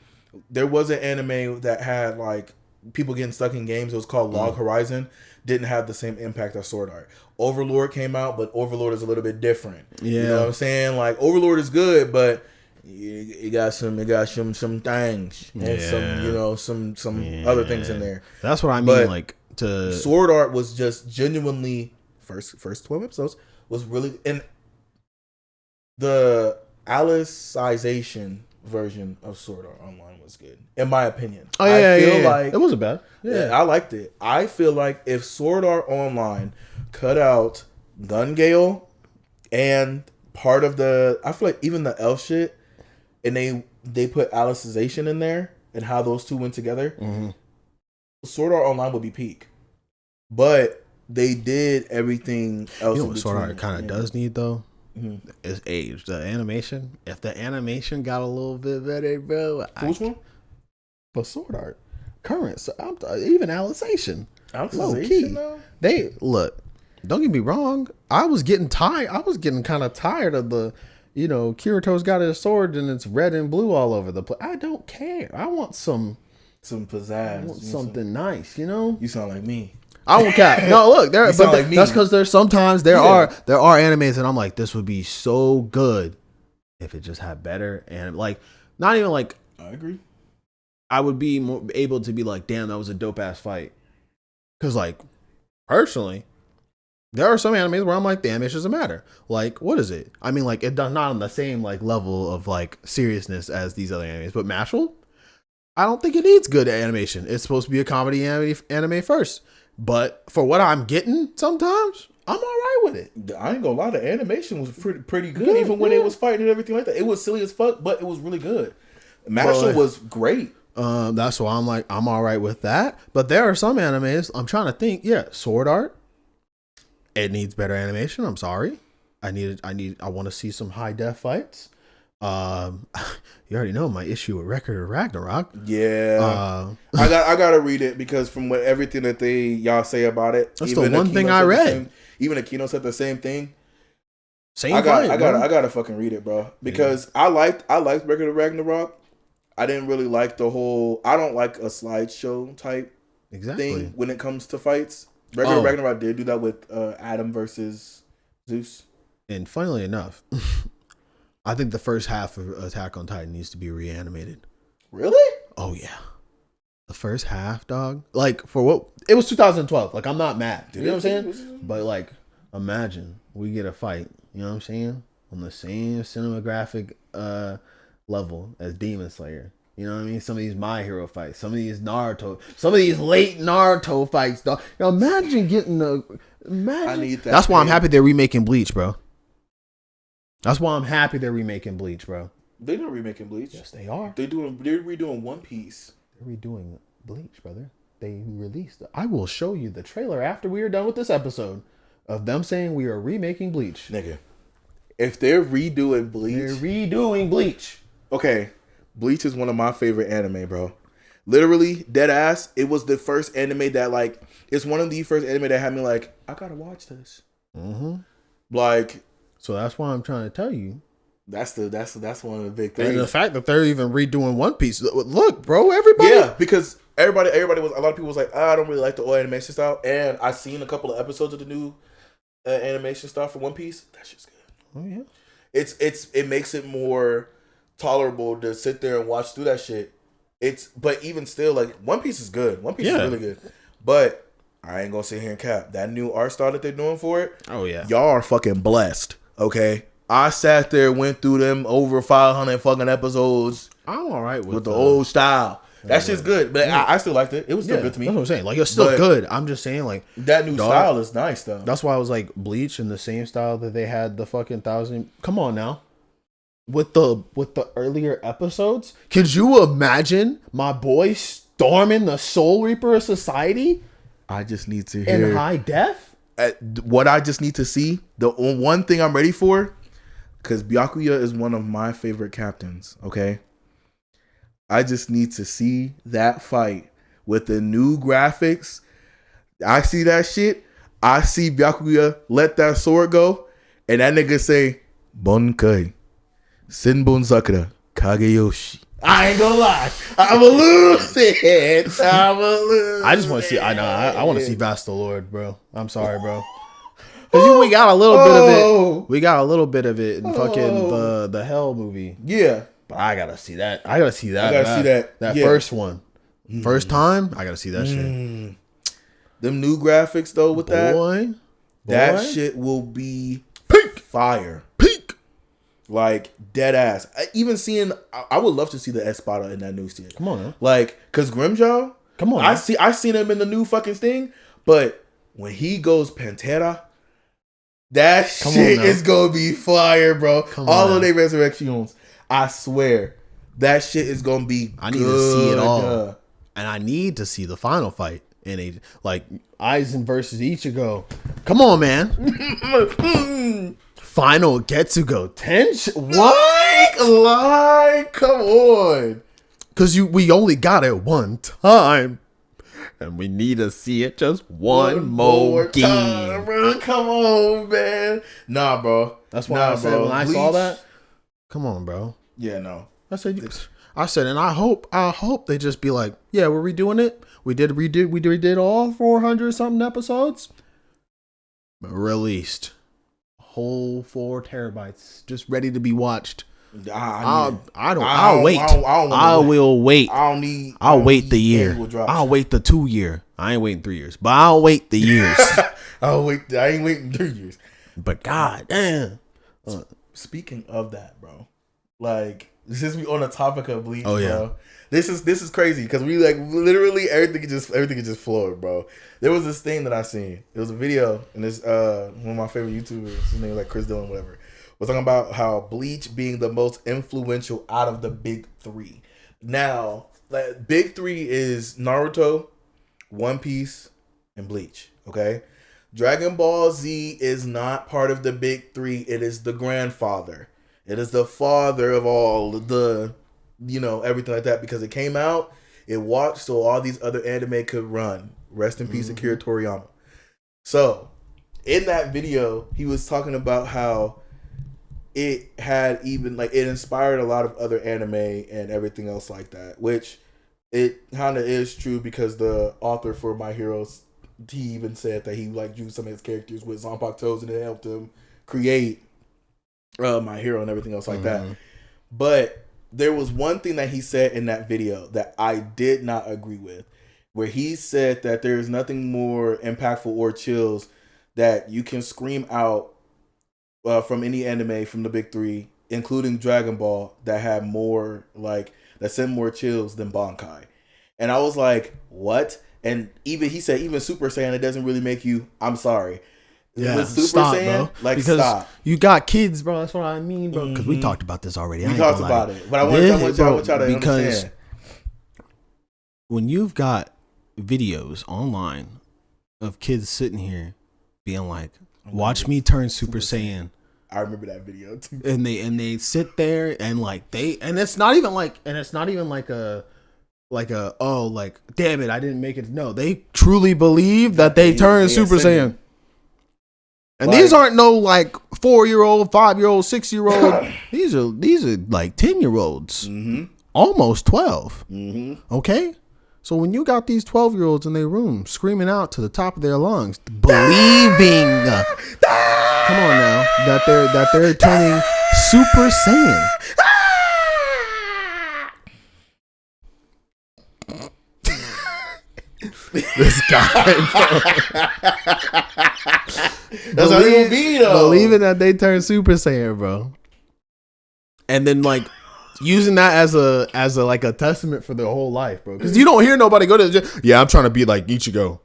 there was an anime that had like people getting stuck in games. It was called Log Horizon. Didn't have the same impact as Sword Art. Overlord came out, but Overlord is a little bit different. Yeah. You know what I'm saying? Like, Overlord is good, but it got some things and some other things in there. That's what I mean. But like, to Sword Art was just genuinely first 12 episodes was really, and the Alicization version of Sword Art Online was good, in my opinion. Oh yeah, I feel like it wasn't bad. Yeah, I liked it. I feel like if Sword Art Online cut out Gun Gale and part of I feel like even the elf shit, and they put Alicization in there and how those two went together, Sword Art Online would be peak. But they did everything else. You know what Sword Art kind of does need though? Is age. The animation. If the animation got a little bit better, bro. Which one? For Sword Art. Current. So even Alicization. Low key. They look. Don't get me wrong. I was getting tired. I was getting kind of tired of the, Kirito's got his sword and it's red and blue all over the place. I don't care. I want some pizzazz. I want something nice. You sound like me. I won't cap. No, look, that's because there's sometimes there are animes and I'm like, this would be so good if it just had better, and like, not even like, I agree. I would be more able to be like, damn, that was a dope ass fight. Because like, personally, there are some animes where I'm like, the animation doesn't matter. Like, what is it? I mean, like, it does not on the same like level of like seriousness as these other animes, but Mashal, I don't think it needs good animation. It's supposed to be a comedy anime first. But for what I'm getting, sometimes I'm all right with it. I ain't gonna lie, the animation was pretty good, even when they was fighting and everything like that. It was silly as fuck, but it was really good. Marshall was great. That's why I'm like, I'm all right with that. But there are some animes, I'm trying to think. Yeah, Sword Art. It needs better animation. I'm sorry. I want to see some high def fights. You already know my issue with Record of Ragnarok. Yeah. I gotta read it because from everything that y'all say about it, that's the one thing I read. Even Aquino said the same thing. Same. I gotta fucking read it, bro. Because I liked Record of Ragnarok. I didn't really like I don't like a slideshow type thing when it comes to fights. Record of Ragnarok did do that with Adam versus Zeus. And funnily enough, I think the first half of Attack on Titan needs to be reanimated. Really? Oh yeah. The first half, dog. Like for what it was 2012. Like I'm not mad. You know what I'm saying? But like imagine we get a fight, you know what I'm saying? On the same cinematographic level as Demon Slayer. You know what I mean? Some of these My Hero fights, some of these Naruto, some of these late Naruto fights, dog. You know, imagine getting I need that. That's why I'm happy they're remaking Bleach, bro. That's why I'm happy they're remaking Bleach, bro. They're not remaking Bleach. Yes, they are. They're redoing One Piece. They're redoing Bleach, brother. They released. I will show you the trailer after we are done with this episode of them saying we are remaking Bleach. Nigga, if they're redoing Bleach, okay. Bleach is one of my favorite anime, bro. Literally, dead ass. It was the first anime that like. It's one of the first anime that had me like, I gotta watch this. Mm-hmm. Like. So that's why I'm trying to tell you. That's one of the big things. And the fact that they're even redoing One Piece. Look, bro, everybody. Yeah, because everybody was. A lot of people was like, I don't really like the old animation style. And I seen a couple of episodes of the new animation style for One Piece. That shit's good. Oh yeah. It makes it more tolerable to sit there and watch through that shit. But even still, like One Piece is good. One Piece is really good. But I ain't gonna sit here and cap that new art style that they're doing for it. Oh yeah, y'all are fucking blessed. Okay, I sat there, went through them over 500 fucking episodes. I'm all right with the old style. That shit's good, but I still liked it. It was still good to me. That's what I'm saying. Like it's still good. I'm just saying, like that new style is nice though. That's why I was like Bleach in the same style that they had the fucking 1000. Come on now. With the earlier episodes, could you imagine my boy storming the Soul Reaper of Society? I just need to hear in high def. What I just need to see, the one thing I'm ready for, because Byakuya is one of my favorite captains. Okay, I just need to see that fight with the new graphics. I see that shit. I see Byakuya let that sword go, and that nigga say, Bonkai. Senbon Sakura, Kageyoshi. I ain't gonna lie. I'm a lose it. I just want to see. I know. I want to see Vasta Lord, bro. I'm sorry, bro. Because we got a little bit of it. We got a little bit of it in fucking the Hell movie. Yeah. But I gotta see that. I gotta see that. I gotta see that. That first one. First time. I gotta see that shit. Them new graphics though with that shit will be peak fire. Like dead ass. I would love to see the Espada in that new series. Come on, man. Like, cause Grimjaw. Come on. I seen him in the new fucking thing, but when he goes Pantera, that shit is gonna be fire, bro. All of their resurrections, I swear, that shit is gonna be. I need to see it all, and I need to see the final fight. And like Aizen versus Ichigo. Come on, man. Final Getsugo 10. What? Like, come on. Because we only got it one time. And we need to see it just one more game. Time, bro. Come on, man. Nah, bro. That's why I said when I saw that. Come on, bro. Yeah, no. I said, and I hope they just be like, yeah, we're redoing it. We did all 400 something episodes. Released. Whole 4 terabytes just ready to be watched. I'll wait. I'll wait the year. I'll wait the 2 year. I ain't waiting 3 years, but I'll wait the years. I ain't waiting 3 years. But god damn. Speaking of that, bro, like since we on the topic of Bleach, Oh, yeah. bro. This is crazy because we like literally everything is just flowing, bro. There was this thing that I seen. It was a video, and it's one of my favorite YouTubers. His name is like Chris Dillon, whatever. Was talking about how Bleach being the most influential out of the big three. Now, like, big three is Naruto, One Piece, and Bleach. Okay, Dragon Ball Z is not part of the big three. It is the grandfather. It is the father of all the, everything like that, because it came out, it watched, so all these other anime could run. Rest in peace, Akira Toriyama. So, in that video, he was talking about how it had even, like, it inspired a lot of other anime and everything else like that, which it kind of is true because the author for My Heroes, he even said that he, like, drew some of his characters with Zanpakuto toes and it helped him create My Hero and everything else like that. But there was one thing that he said in that video that I did not agree with, where he said that there is nothing more impactful or chills that you can scream out from any anime from the big three, including Dragon Ball, that had more, like, that sent more chills than Bankai. And I was like, what? And even he said, even Super Saiyan, it doesn't really make you, I'm sorry. Yeah, with Super stop, Saiyan, bro. like, because stop. You got kids, bro. That's what I mean, bro. Because we talked about this already. We talked about it, but I want y'all to understand. When you've got videos online of kids sitting here being like, "Watch me turn Super Saiyan." I remember that video too. And they sit there and like it's not even like damn it, I didn't make it. No, they truly believe that they turn Super Saiyan. And like, these aren't no like 4-year-old, 5-year-old, 6-year-old. These are like 10-year-olds, almost 12. Okay, so when you got these 12-year-olds in their room screaming out to the top of their lungs, believing, come on now, that they're turning Super Saiyan. This guy, that's how you be, though. Believing that they turn Super Saiyan, bro, and then like using that as a like a testament for their whole life, bro. Because you don't hear nobody go to the gym. Yeah, I'm trying to be like Ichigo.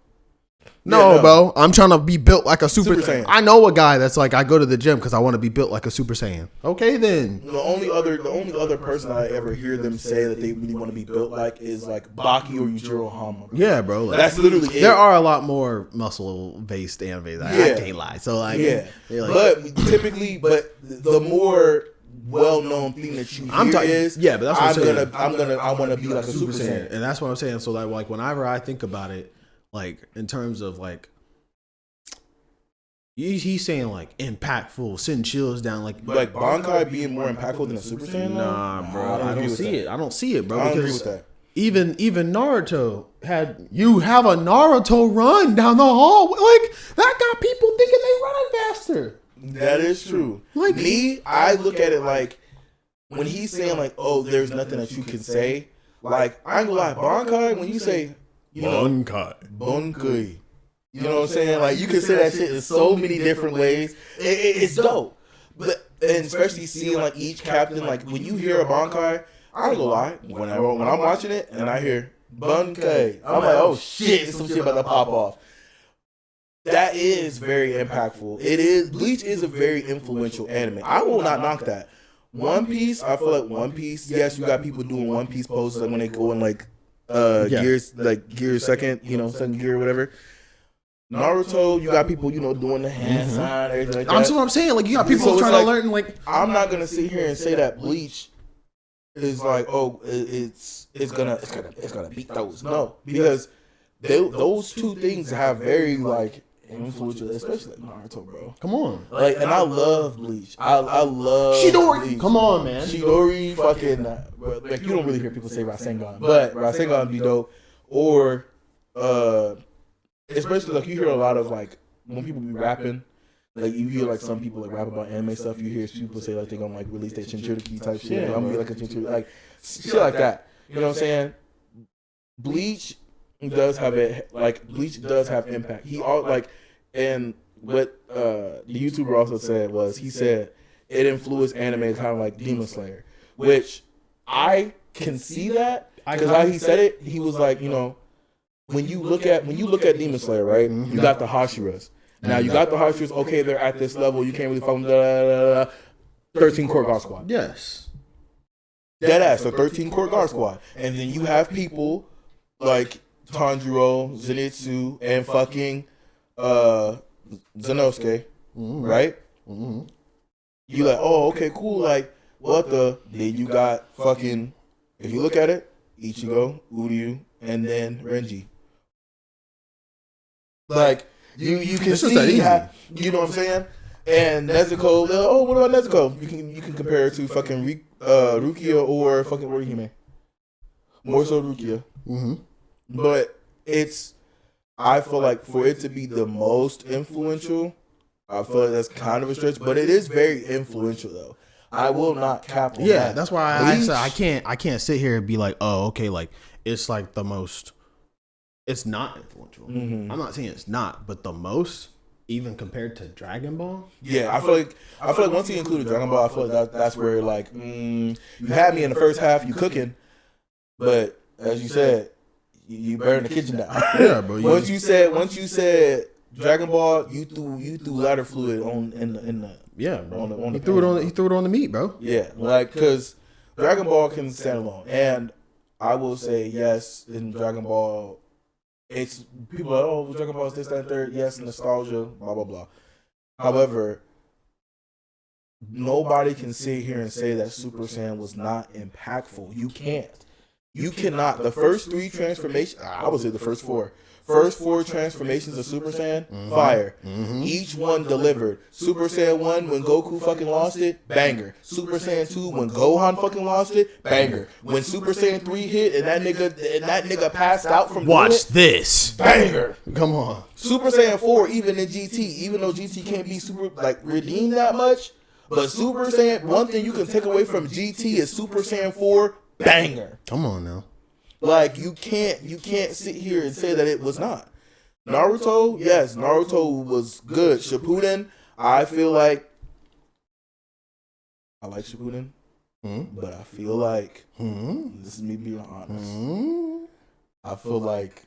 No, bro, I'm trying to be built like a Super Saiyan. I know a guy that's like, I go to the gym because I want to be built like a Super Saiyan. Okay, then. The only other person I ever hear them say that they really want to be built like is like Baki or Yujiro Hama. Yeah, bro. Like, that's literally it. There are a lot more muscle-based animes. I can't lie. So like, like, but typically, the more well-known thing that you hear is, but that's what I want to be like a Super Saiyan, and that's what I'm saying. So like whenever I think about it, like in terms of like, he's saying like impactful, send chills down, like Bankai being more impactful than a Super Saiyan. Nah, bro, I don't see it. I don't see it, bro. I don't agree with that. Even Naruto have a Naruto run down the hall, like that got people thinking they running faster. That is true. Like me, I look at it like when he's saying like, "Oh, there's nothing that you can say." Like I ain't gonna lie, Bankai. When you say, Bankai, you know what I'm saying? Like you can say that shit in so many different ways. It's dope, but and especially seeing like each captain. Like when you hear a Bankai, I ain't gonna lie. When I'm watching it and I hear Bankai, I'm like, oh shit, some shit about to pop off. That is very impactful. It is. Bleach is a very influential anime. I will not knock that. One Piece, I feel like One Piece. Yes, you got people doing One Piece poses like when they go in like gears, like gear second, second gear or whatever. Naruto, you got people, doing the hand sign, everything like that. That's what I'm saying. Like you got people trying to learn. Like I'm not gonna sit here and say that Bleach is like, oh, it's gonna beat those. No, because those two things have very like influential, especially like Naruto, bro. Come on, like, and I love Bleach. I love Chidori. Bleach. Come on, man. Chidori, fucking like you don't really hear people say Rasengan, but Rasengan be dope. Or especially like you hear a lot of like when people be rapping, like you hear like some people like rap about anime stuff. You hear people say like they gonna like release their Chinchuriki type shit. Like, I'm gonna be like a Chinchuriki, like shit like that. You know what I'm saying? Bleach does have it. Like Bleach does have impact. He all like, and what the YouTuber also said was he said it influenced anime kind of like Demon Slayer, which I can see that because how he said it, he was like, you know, when you look at Demon Slayer, right? Mm-hmm. You got the Hashiras. Now you got the Hashiras. Okay, they're at this level. You can't really fight them. 13 core guard squad. Yes. Dead ass. So 13 core guard squad, and then you have people like Tanjiro, Zenitsu, and fucking Zenosuke, right? Mm-hmm. You like, oh, okay, cool. Like, what the? Then you got fucking, if you look at it, Ichigo, Uryu, and then Renji. Like, you can see how, you know what I'm saying? And Nezuko, oh, what about Nezuko? You can compare it to fucking Rukia or fucking Orihime. More so Rukia. Mm-hmm. But I feel like for it to be the most influential, I feel like that's kind of a stretch, but it is very influential though. I will not cap on that. That's why I said I can't sit here and be like, oh, okay, like it's like the most. It's not influential. Mm-hmm. I'm not saying it's not, but the most, even compared to Dragon Ball. Yeah, I feel like once you included Dragon Ball, I feel like that's where like you had me in the first half, you cooking, but as you said, you burned the kitchen down. Yeah, bro. Once you said Dragon Ball, you threw lighter fluid in the yeah, bro. He threw it on the meat, bro. Yeah, like because Dragon Ball can stand alone, and I will say yes in Dragon Ball. It's people are like, oh, Dragon Ball is this, that, and third. Yes, nostalgia, blah blah blah. However, nobody can sit here and say that Super Saiyan was not impactful. You can't. You cannot. The first three transformations, I would say the first four. First four transformations of Super Saiyan, fire. Mm-hmm. Each one delivered. Super Saiyan 1, when Goku fucking lost it, banger. Super Saiyan 2, when Gohan fucking lost it, banger. When Super Saiyan 3 hit and that nigga passed out from watch this. Banger. Come on. Super Saiyan 4, even in GT, even though GT can't be super like redeemed that much, but Super Saiyan, one thing you can take away from GT is Super Saiyan 4, banger. Come on now. Like you can't sit here and say that it was not. Naruto, yes, Naruto was good. Shippuden, I feel like I like Shippuden, but I feel like this is me being honest. I feel like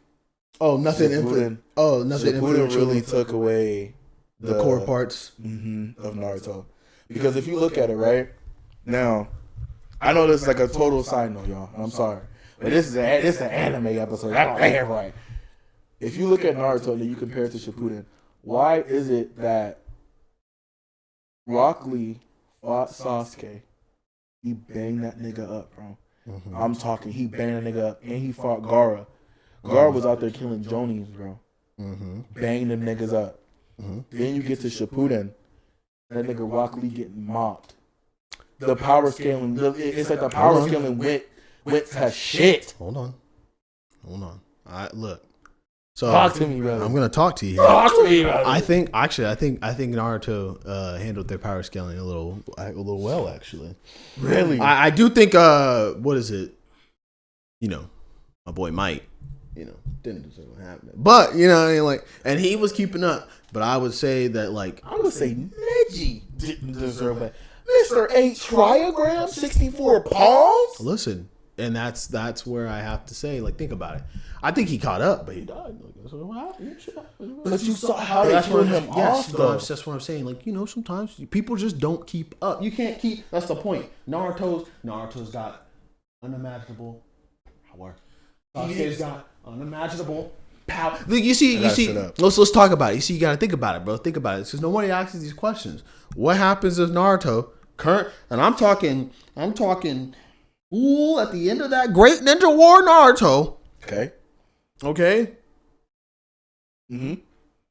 nothing Shippuden really took away the core parts of Naruto, because if you look at it right now, I know this is like a total side note, y'all. I'm sorry. But this is an anime episode. I don't care, right? If you look at Naruto and you compare it to Shippuden, why is it that Rock Lee fought Sasuke? He banged that nigga up, bro. Mm-hmm. I'm talking, he banged that nigga up, and he fought Gaara. Gaara was out there killing Jonis, bro. Mm-hmm. Banging them niggas up. Mm-hmm. Then you get to Shippuden, that nigga Rock Lee getting mopped. The power scaling, it's like the power scaling went to shit. Hold on. Look. So talk to me, brother. I'm gonna talk to you here. Talk to me, brother. I think Naruto handled their power scaling a little well, actually. Really? I do think what is it? You know, my boy Mike, didn't deserve what happened. But and he was keeping up. But I would say that I would say Neji didn't deserve it. Mr. 8 Triogram, 64 palms? Listen. And that's where I have to say, think about it. I think he caught up, but he died. That's what happened. But you saw how they killed him off, though. That's what I'm saying. Sometimes people just don't keep up. You can't keep. That's the point. Naruto's got unimaginable power. Sasuke's got unimaginable power. You see. Let's talk about it. You see, you got to think about it, bro. Think about it, because nobody asks these questions. What happens if Naruto and I'm talking. Ooh, at the end of that Great Ninja War Naruto. Okay. Mm-hmm.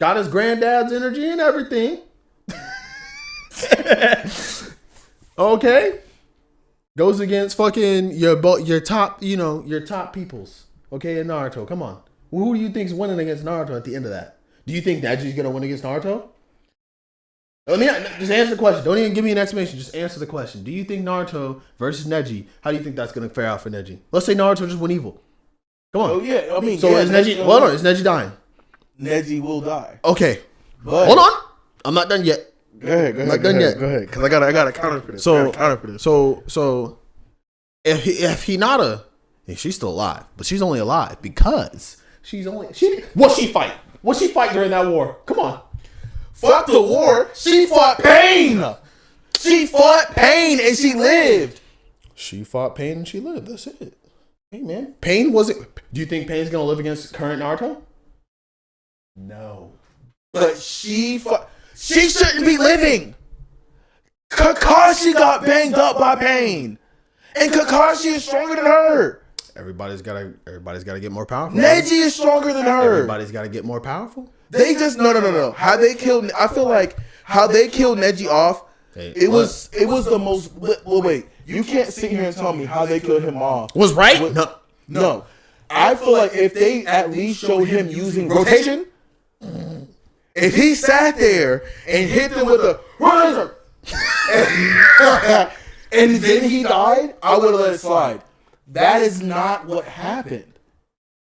Got his granddad's energy and everything. Okay. Goes against fucking your top peoples. Okay, in Naruto. Come on. Who do you think's winning against Naruto at the end of that? Do you think Neji's gonna win against Naruto? Just answer the question. Don't even give me an explanation. Just answer the question. Do you think Naruto versus Neji? How do you think that's going to fare out for Neji? Let's say Naruto just went evil. Come on. Oh yeah, I mean. So is Neji? Hold on. Is Neji dying? Neji will die. Okay. But, hold on. I'm not done yet. Go ahead. I'm not done yet. Go ahead. Because I got a counter for this. So if Hinata, and she's still alive, but she's only alive because what's she fight? What's she fight during that war? Come on. Fuck the war. She fought pain. She fought pain and she lived. She fought Pain and she lived. That's it. Hey man, Pain wasn't. Do you think Pain's gonna live against current Naruto? No. But she shouldn't be living. Kakashi got banged up by Pain, and Kakashi is stronger than her. Everybody's gotta get more powerful. Neji is stronger than her. Everybody's gotta get more powerful. They just no. How they killed? I feel like how they killed Neji off. It was the most. Well, wait. You can't sit here and tell me how they killed him off. Was right? No. I feel like if they at least showed him using rotation, if he sat there and hit them with a and then he died, I would have let it slide. That is not what happened.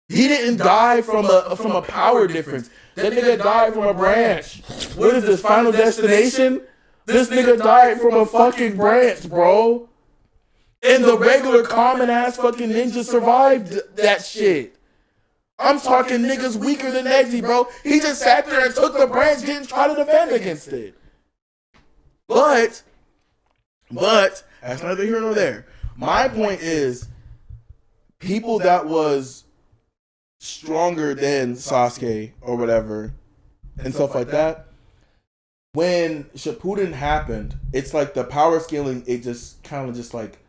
He didn't die from a power difference. That nigga died from a branch. What is this, Final Destination? This nigga died from a fucking branch, bro. And the regular common ass fucking ninja survived that shit. I'm talking niggas weaker than Neji, bro. He just sat there and took the branch, didn't try to defend against it. But that's neither here nor there. My point is, people that was stronger than Sasuke or whatever and stuff like that, when Shippuden happened, it's like the power scaling, it just kind of just like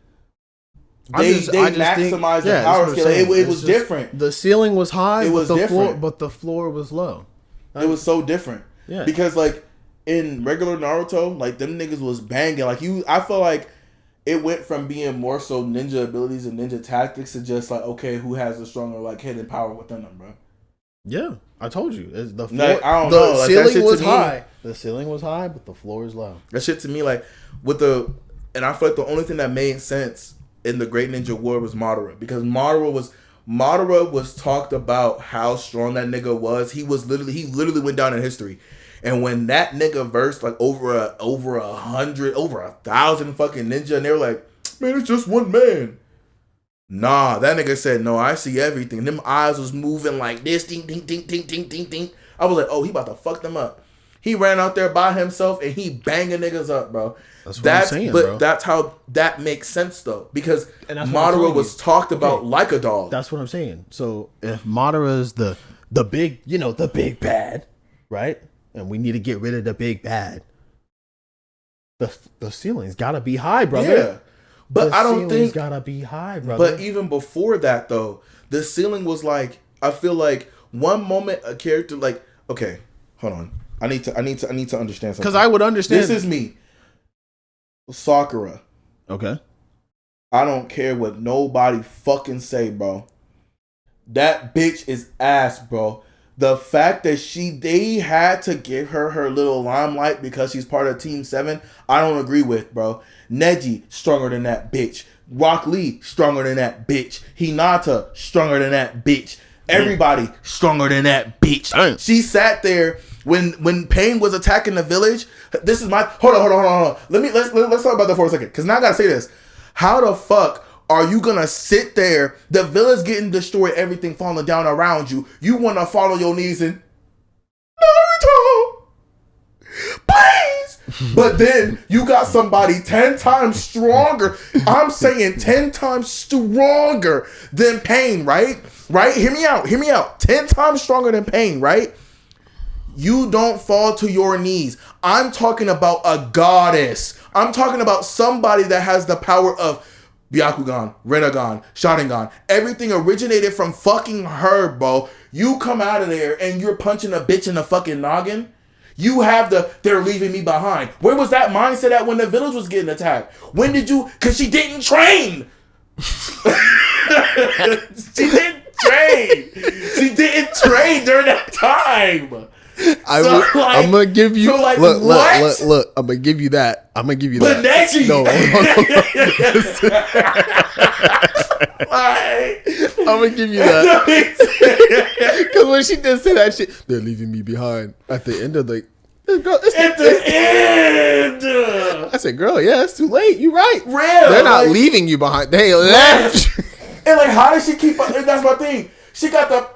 they maximized the power scaling. It was different. The ceiling was high, it was different. But the floor was low. It was so different. Yeah. Because like in regular Naruto, like them niggas was banging. Like I feel like it went from being more so ninja abilities and ninja tactics to just like, okay, who has the stronger like hidden power within them, bro? Yeah, I told you. The floor, like, I don't know. The like, ceiling was high. The ceiling was high, but the floor is low. That shit to me, like and I feel like the only thing that made sense in the Great Ninja War was Madara, because Madara was talked about how strong that nigga was. He literally went down in history. And when that nigga versed like over 1,000 fucking ninja, and they were like, man, it's just one man. Nah, that nigga said, no, I see everything. Them eyes was moving like this, ding, ding, ding, ding, ding, ding, ding. I was like, oh, he about to fuck them up. He ran out there by himself and he banging niggas up, bro. That's what I'm saying, bro. That's how that makes sense, though. Because Madara was talked about like a dog. That's what I'm saying. So if Madara is the big, the big bad, right? And we need to get rid of the big bad. The ceiling's gotta be high, brother. Yeah. But I don't think gotta be high, brother. But even before that though, the ceiling was like, I feel like one moment a character like, okay, hold on. I need to understand something. Because I would understand. This is me. Sakura. Okay. I don't care what nobody fucking say, bro. That bitch is ass, bro. The fact that they had to give her little limelight because she's part of Team 7, I don't agree with, bro. Neji, stronger than that bitch. Rock Lee, stronger than that bitch. Hinata, stronger than that bitch. Everybody, stronger than that bitch. Dang. She sat there when Pain was attacking the village. This is my... Hold on. Let's talk about that for a second. Because now I gotta say this. How the fuck are you gonna sit there, the village getting destroyed, everything falling down around you, you wanna fall on your knees and Naruto, please? But then you got somebody 10 times stronger. I'm saying 10 times stronger than Pain, right? Right? Hear me out. 10 times stronger than Pain, right? You don't fall to your knees. I'm talking about a goddess. I'm talking about somebody that has the power of Byakugan, Rinnegan, Sharingan. Everything originated from fucking her, bro. You come out of there and you're punching a bitch in the fucking noggin. You have they're leaving me behind. Where was that mindset at when the village was getting attacked? When did you, because she didn't train. She didn't train during that time. I'm gonna give you. Look. I'm gonna give you that. But that. Neji. No. I'm gonna give you that. Because when she did say that shit, they're leaving me behind. At the end of At the end. I said, girl, yeah, it's too late. You're right. Real. They're not leaving you behind. They left. And like, how does she keep up? And that's my thing. She got the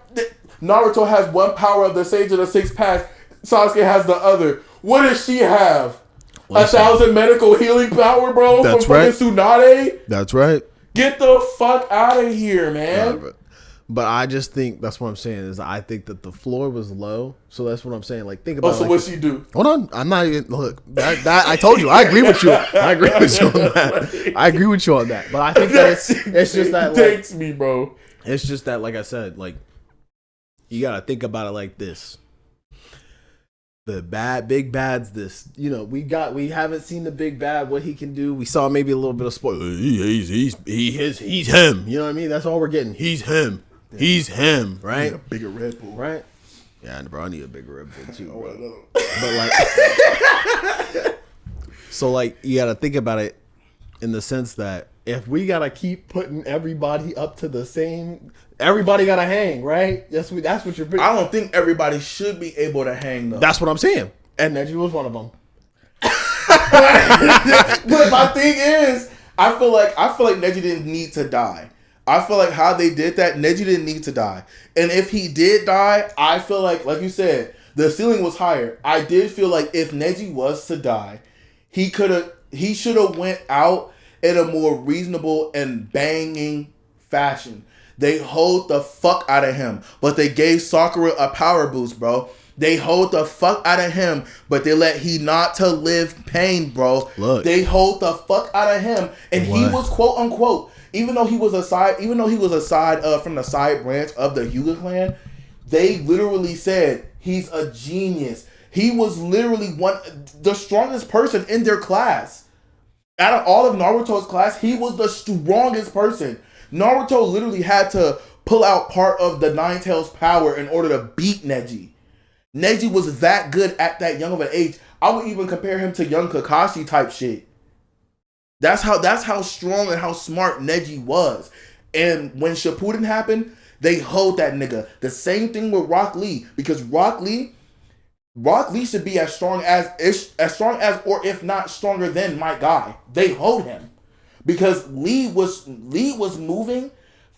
Naruto has one power of the Sage of the Six Paths. Sasuke has the other. What does she have? 1,000 medical healing power, bro. That's from right. fucking Tsunade. That's right. Get the fuck out of here, man. But I just think that's what I'm saying is I think that the floor was low. So that's what I'm saying. Like, think about. So like, what she do? Hold on, I'm not even. Look, that I told you, I agree with you. I agree with you on that. I agree with you on that. But I think that it's just that. Like, takes me, bro. It's just that, like I said, like you gotta think about it like this. The big bad's this. You know, we haven't seen the big bad, what he can do. We saw maybe a little bit of spoiler. He's him. You know what I mean? That's all we're getting. He's him. Yeah. He's him, right? Need a bigger Red Bull, right? Yeah, bro, I need a bigger Red Bull too, bro. But like, so like you gotta think about it in the sense that if we gotta keep putting everybody up to the same, everybody gotta hang, right? That's what you're. I don't think everybody should be able to hang though. That's what I'm saying, and Neji was one of them. But my thing is, I feel like Neji didn't need to die. I feel like how they did that, Neji didn't need to die. And if he did die, I feel like you said, the ceiling was higher. I did feel like if Neji was to die, he should have went out in a more reasonable and banging fashion. They hold the fuck out of him, but they gave Sakura a power boost, bro. They hold the fuck out of him, but they let Hinata live pain, bro. Look. They hold the fuck out of him, and he was quote unquote. Even though he was aside from the side branch of the Hyuga clan, they literally said he's a genius. He was literally the strongest person in their class. Out of all of Naruto's class, he was the strongest person. Naruto literally had to pull out part of the Nine Tails power in order to beat Neji. Neji was that good at that young of an age. I would even compare him to young Kakashi type shit. That's how strong and how smart Neji was. And when Shippuden happened, they hold that nigga. The same thing with Rock Lee, because Rock Lee should be as strong as or if not stronger than my guy. They hold him because Lee was moving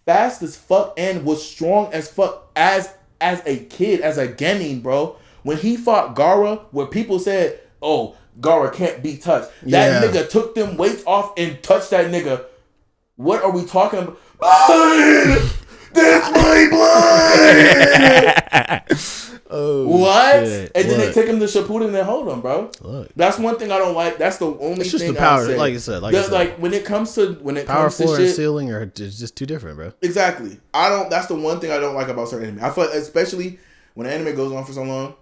fast as fuck and was strong as fuck as a kid, as a genin, bro. When he fought Gaara, where people said, "Oh, Gaara can't be touched," that nigga took them weights off and touched that nigga. What are we talking about? Blood! That's my blood! Oh, what? Shit. And then they take him to Shippuden and hold him, bro. Look. That's one thing I don't like. That's the only it's just thing the power, I say. like you said. Like when it comes to power comes to floor shit, and ceiling are just too different, bro. Exactly. That's the one thing I don't like about certain anime. I feel like, especially when an anime goes on for so long,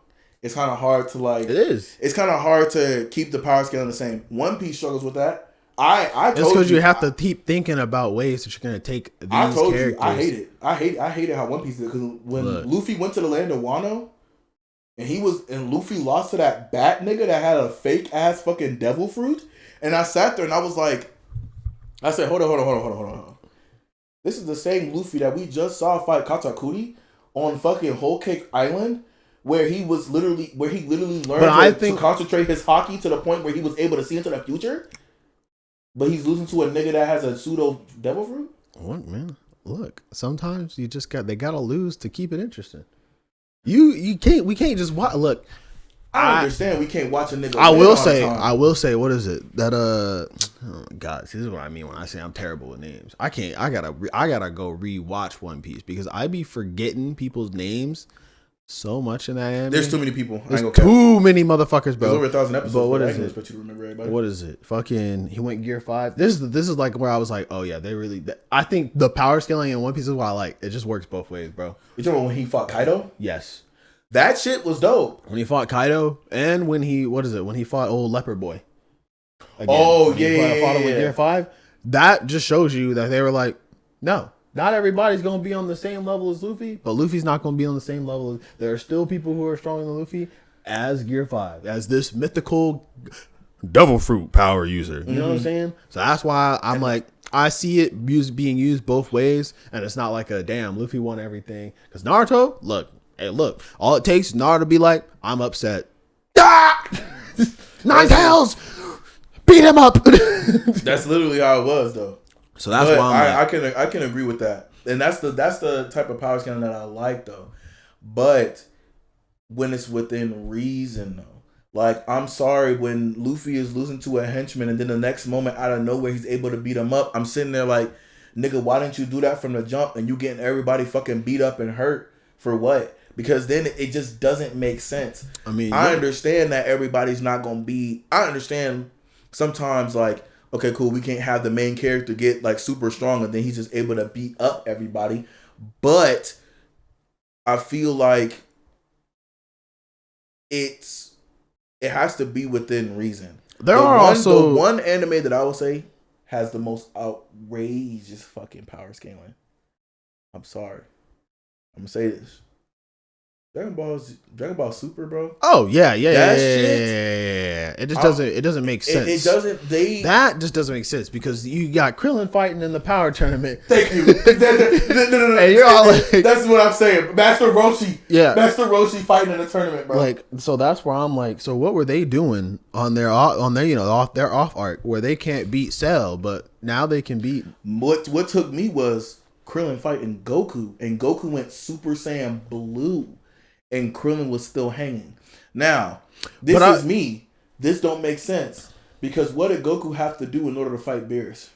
it's kind of hard to like. It is. It's kind of hard to keep the power scaling the same. One Piece struggles with that. I told it's because you have to keep thinking about ways that you're gonna take these characters. I hate it. I hate it how One Piece did, because when Luffy went to the land of Wano, and Luffy lost to that bat nigga that had a fake ass fucking devil fruit, and I sat there and I was like, I said, hold on. This is the same Luffy that we just saw fight Katakuri on fucking Whole Cake Island, where he literally learned to concentrate his haki to the point where he was able to see into the future. But he's losing to a nigga that has a pseudo devil fruit? What, man? Look, sometimes they gotta lose to keep it interesting. We can't just watch. Look, I understand we can't watch a nigga. I will say, what is it? That oh God, this is what I mean when I say I'm terrible with names. I gotta go rewatch One Piece because I be forgetting people's names so much in that anime. There's too many people. There's too many motherfuckers, bro. There's over 1,000 episodes. But what is it? Expect you to remember everybody. What is it? Fucking, he went Gear 5. This is like where I was like, oh yeah, they really. I think the power scaling in One Piece is what I like. It just works both ways, bro. You talking about when he fought Kaido? Yes. That shit was dope. When he fought Kaido, and when he fought old Leopard Boy. Again. Oh yeah. Fought him with Gear 5. That just shows you that they were like, no. Not everybody's going to be on the same level as Luffy, but Luffy's not going to be on the same level. There are still people who are stronger than Luffy as Gear 5, as this mythical devil fruit power user. You know what I'm saying? So that's why I'm like, I see it being used both ways, and it's not like a damn Luffy won everything. Because Naruto, look, all it takes is Naruto to be like, I'm upset. Nine tails, beat him up. That's literally how it was, though. So that's why I can agree with that, and that's the type of power scaling that I like, though. But when it's within reason, though. Like, I'm sorry, when Luffy is losing to a henchman and then the next moment out of nowhere he's able to beat him up, I'm sitting there like, nigga, why didn't you do that from the jump and you getting everybody fucking beat up and hurt for what? Because then it just doesn't make sense. I mean, I understand that everybody's not going to be... I understand sometimes, like, okay, cool, we can't have the main character get, like, super strong and then he's just able to beat up everybody. But I feel like it has to be within reason. The one anime that I will say has the most outrageous fucking power scaling. I'm sorry. I'm gonna say this. Dragon Ball Super, bro. Oh yeah. It just doesn't make sense. It doesn't. That just doesn't make sense because you got Krillin fighting in the power tournament. Thank you. No. And you're all like, that's what I'm saying. Master Roshi. Yeah. Master Roshi fighting in the tournament, bro. Like, so that's where I'm like, so what were they doing on their off arc where they can't beat Cell, but now they can beat? What took me was Krillin fighting Goku, and Goku went Super Saiyan Blue. And Krillin was still hanging. Now, this don't make sense. Because what did Goku have to do in order to fight Beerus?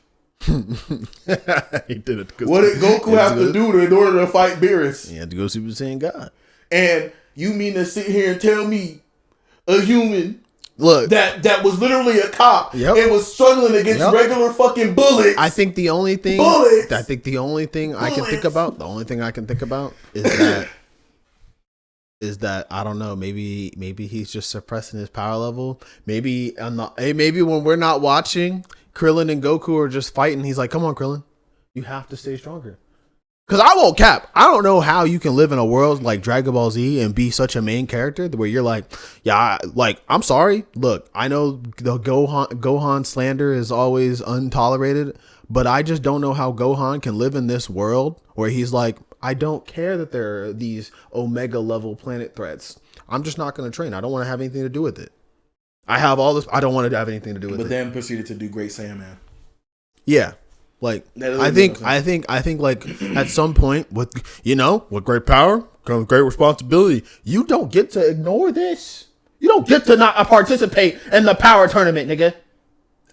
He did it. What did Goku have to do in order to fight Beerus? He had to go Super Saiyan God. And you mean to sit here and tell me a human look that was literally a cop and was struggling against regular fucking bullets? I think the only thing I can think about is that I don't know, maybe he's just suppressing his power level. Maybe when we're not watching, Krillin and Goku are just fighting. He's like, "Come on, Krillin, you have to stay stronger." Because I won't cap. I don't know how you can live in a world like Dragon Ball Z and be such a main character where you're like, I'm sorry. Look, I know the Gohan slander is always untolerated, but I just don't know how Gohan can live in this world where he's like, I don't care that there are these Omega level planet threats. I'm just not going to train. I don't want to have anything to do with it. I have all this. I don't want to have anything to do with it. But then proceeded to do Great Saiyaman. Yeah. Like, I think like at some point with great power comes great responsibility. You don't get to ignore this. You don't get to not participate in the power tournament, nigga.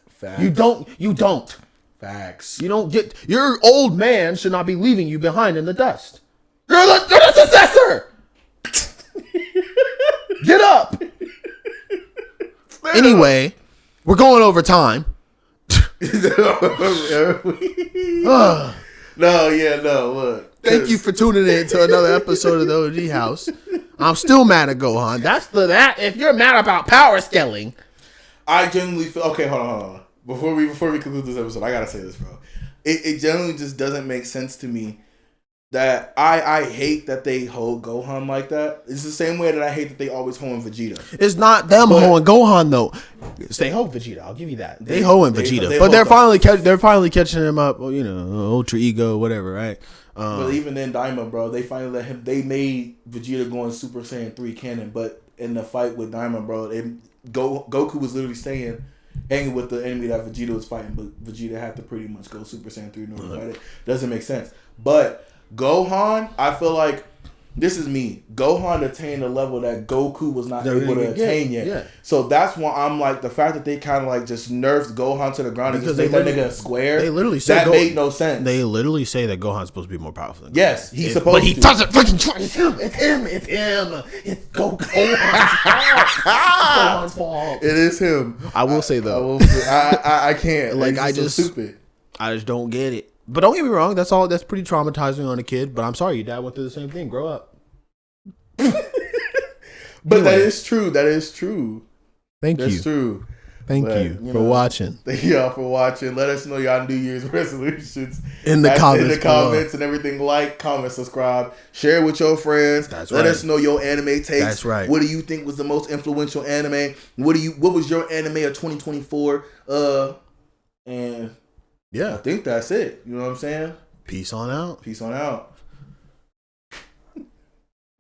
Facts. You don't. Facts. You don't get. Your old man should not be leaving you behind in the dust. You're the successor. Get up. Anyway, we're going over time. Look. Thank you for tuning in to another episode of the OG House. I'm still mad at Gohan. If you're mad about power scaling, I genuinely feel okay. Hold on. Before we conclude this episode, I gotta say this, bro. It generally just doesn't make sense to me that I hate that they hold Gohan like that. It's the same way that I hate that they always hoeing Vegeta. It's not them hoeing Gohan though. They hoe Vegeta. I'll give you that. They hoeing Vegeta, but they're finally catching him up. Ultra ego, whatever, right? But even then, Daima, bro, they finally let him. They made Vegeta going Super Saiyan 3 canon, but in the fight with Daima, bro, Goku was literally hanging with the enemy that Vegeta was fighting, but Vegeta had to pretty much go Super Saiyan 3 in order to fight it. Doesn't make sense. But Gohan, I feel like this is me. Gohan attained a level that Goku was not able to attain yet. Yeah. So that's why I'm like, the fact that they kind of like just nerfed Gohan to the ground and just made that nigga a square. They literally say that made no sense. They literally say that Gohan's supposed to be more powerful than Gohan. Yes, he's supposed to. But he doesn't freaking try. It's him. It's Gohan's fault. It is him. I will say though. I can't. Like, I just don't get it. But don't get me wrong, that's pretty traumatizing on a kid. But I'm sorry, your dad went through the same thing. Grow up. But anyway, that is true. Thank you. That's true. Thank you for watching. Thank y'all for watching. Let us know y'all New Year's resolutions in the comments and everything. Like, comment, subscribe, share with your friends. That's Let right. us know your anime takes. That's right. What do you think was the most influential anime? What was your anime of 2024? And yeah, I think that's it. You know what I'm saying? Peace on out.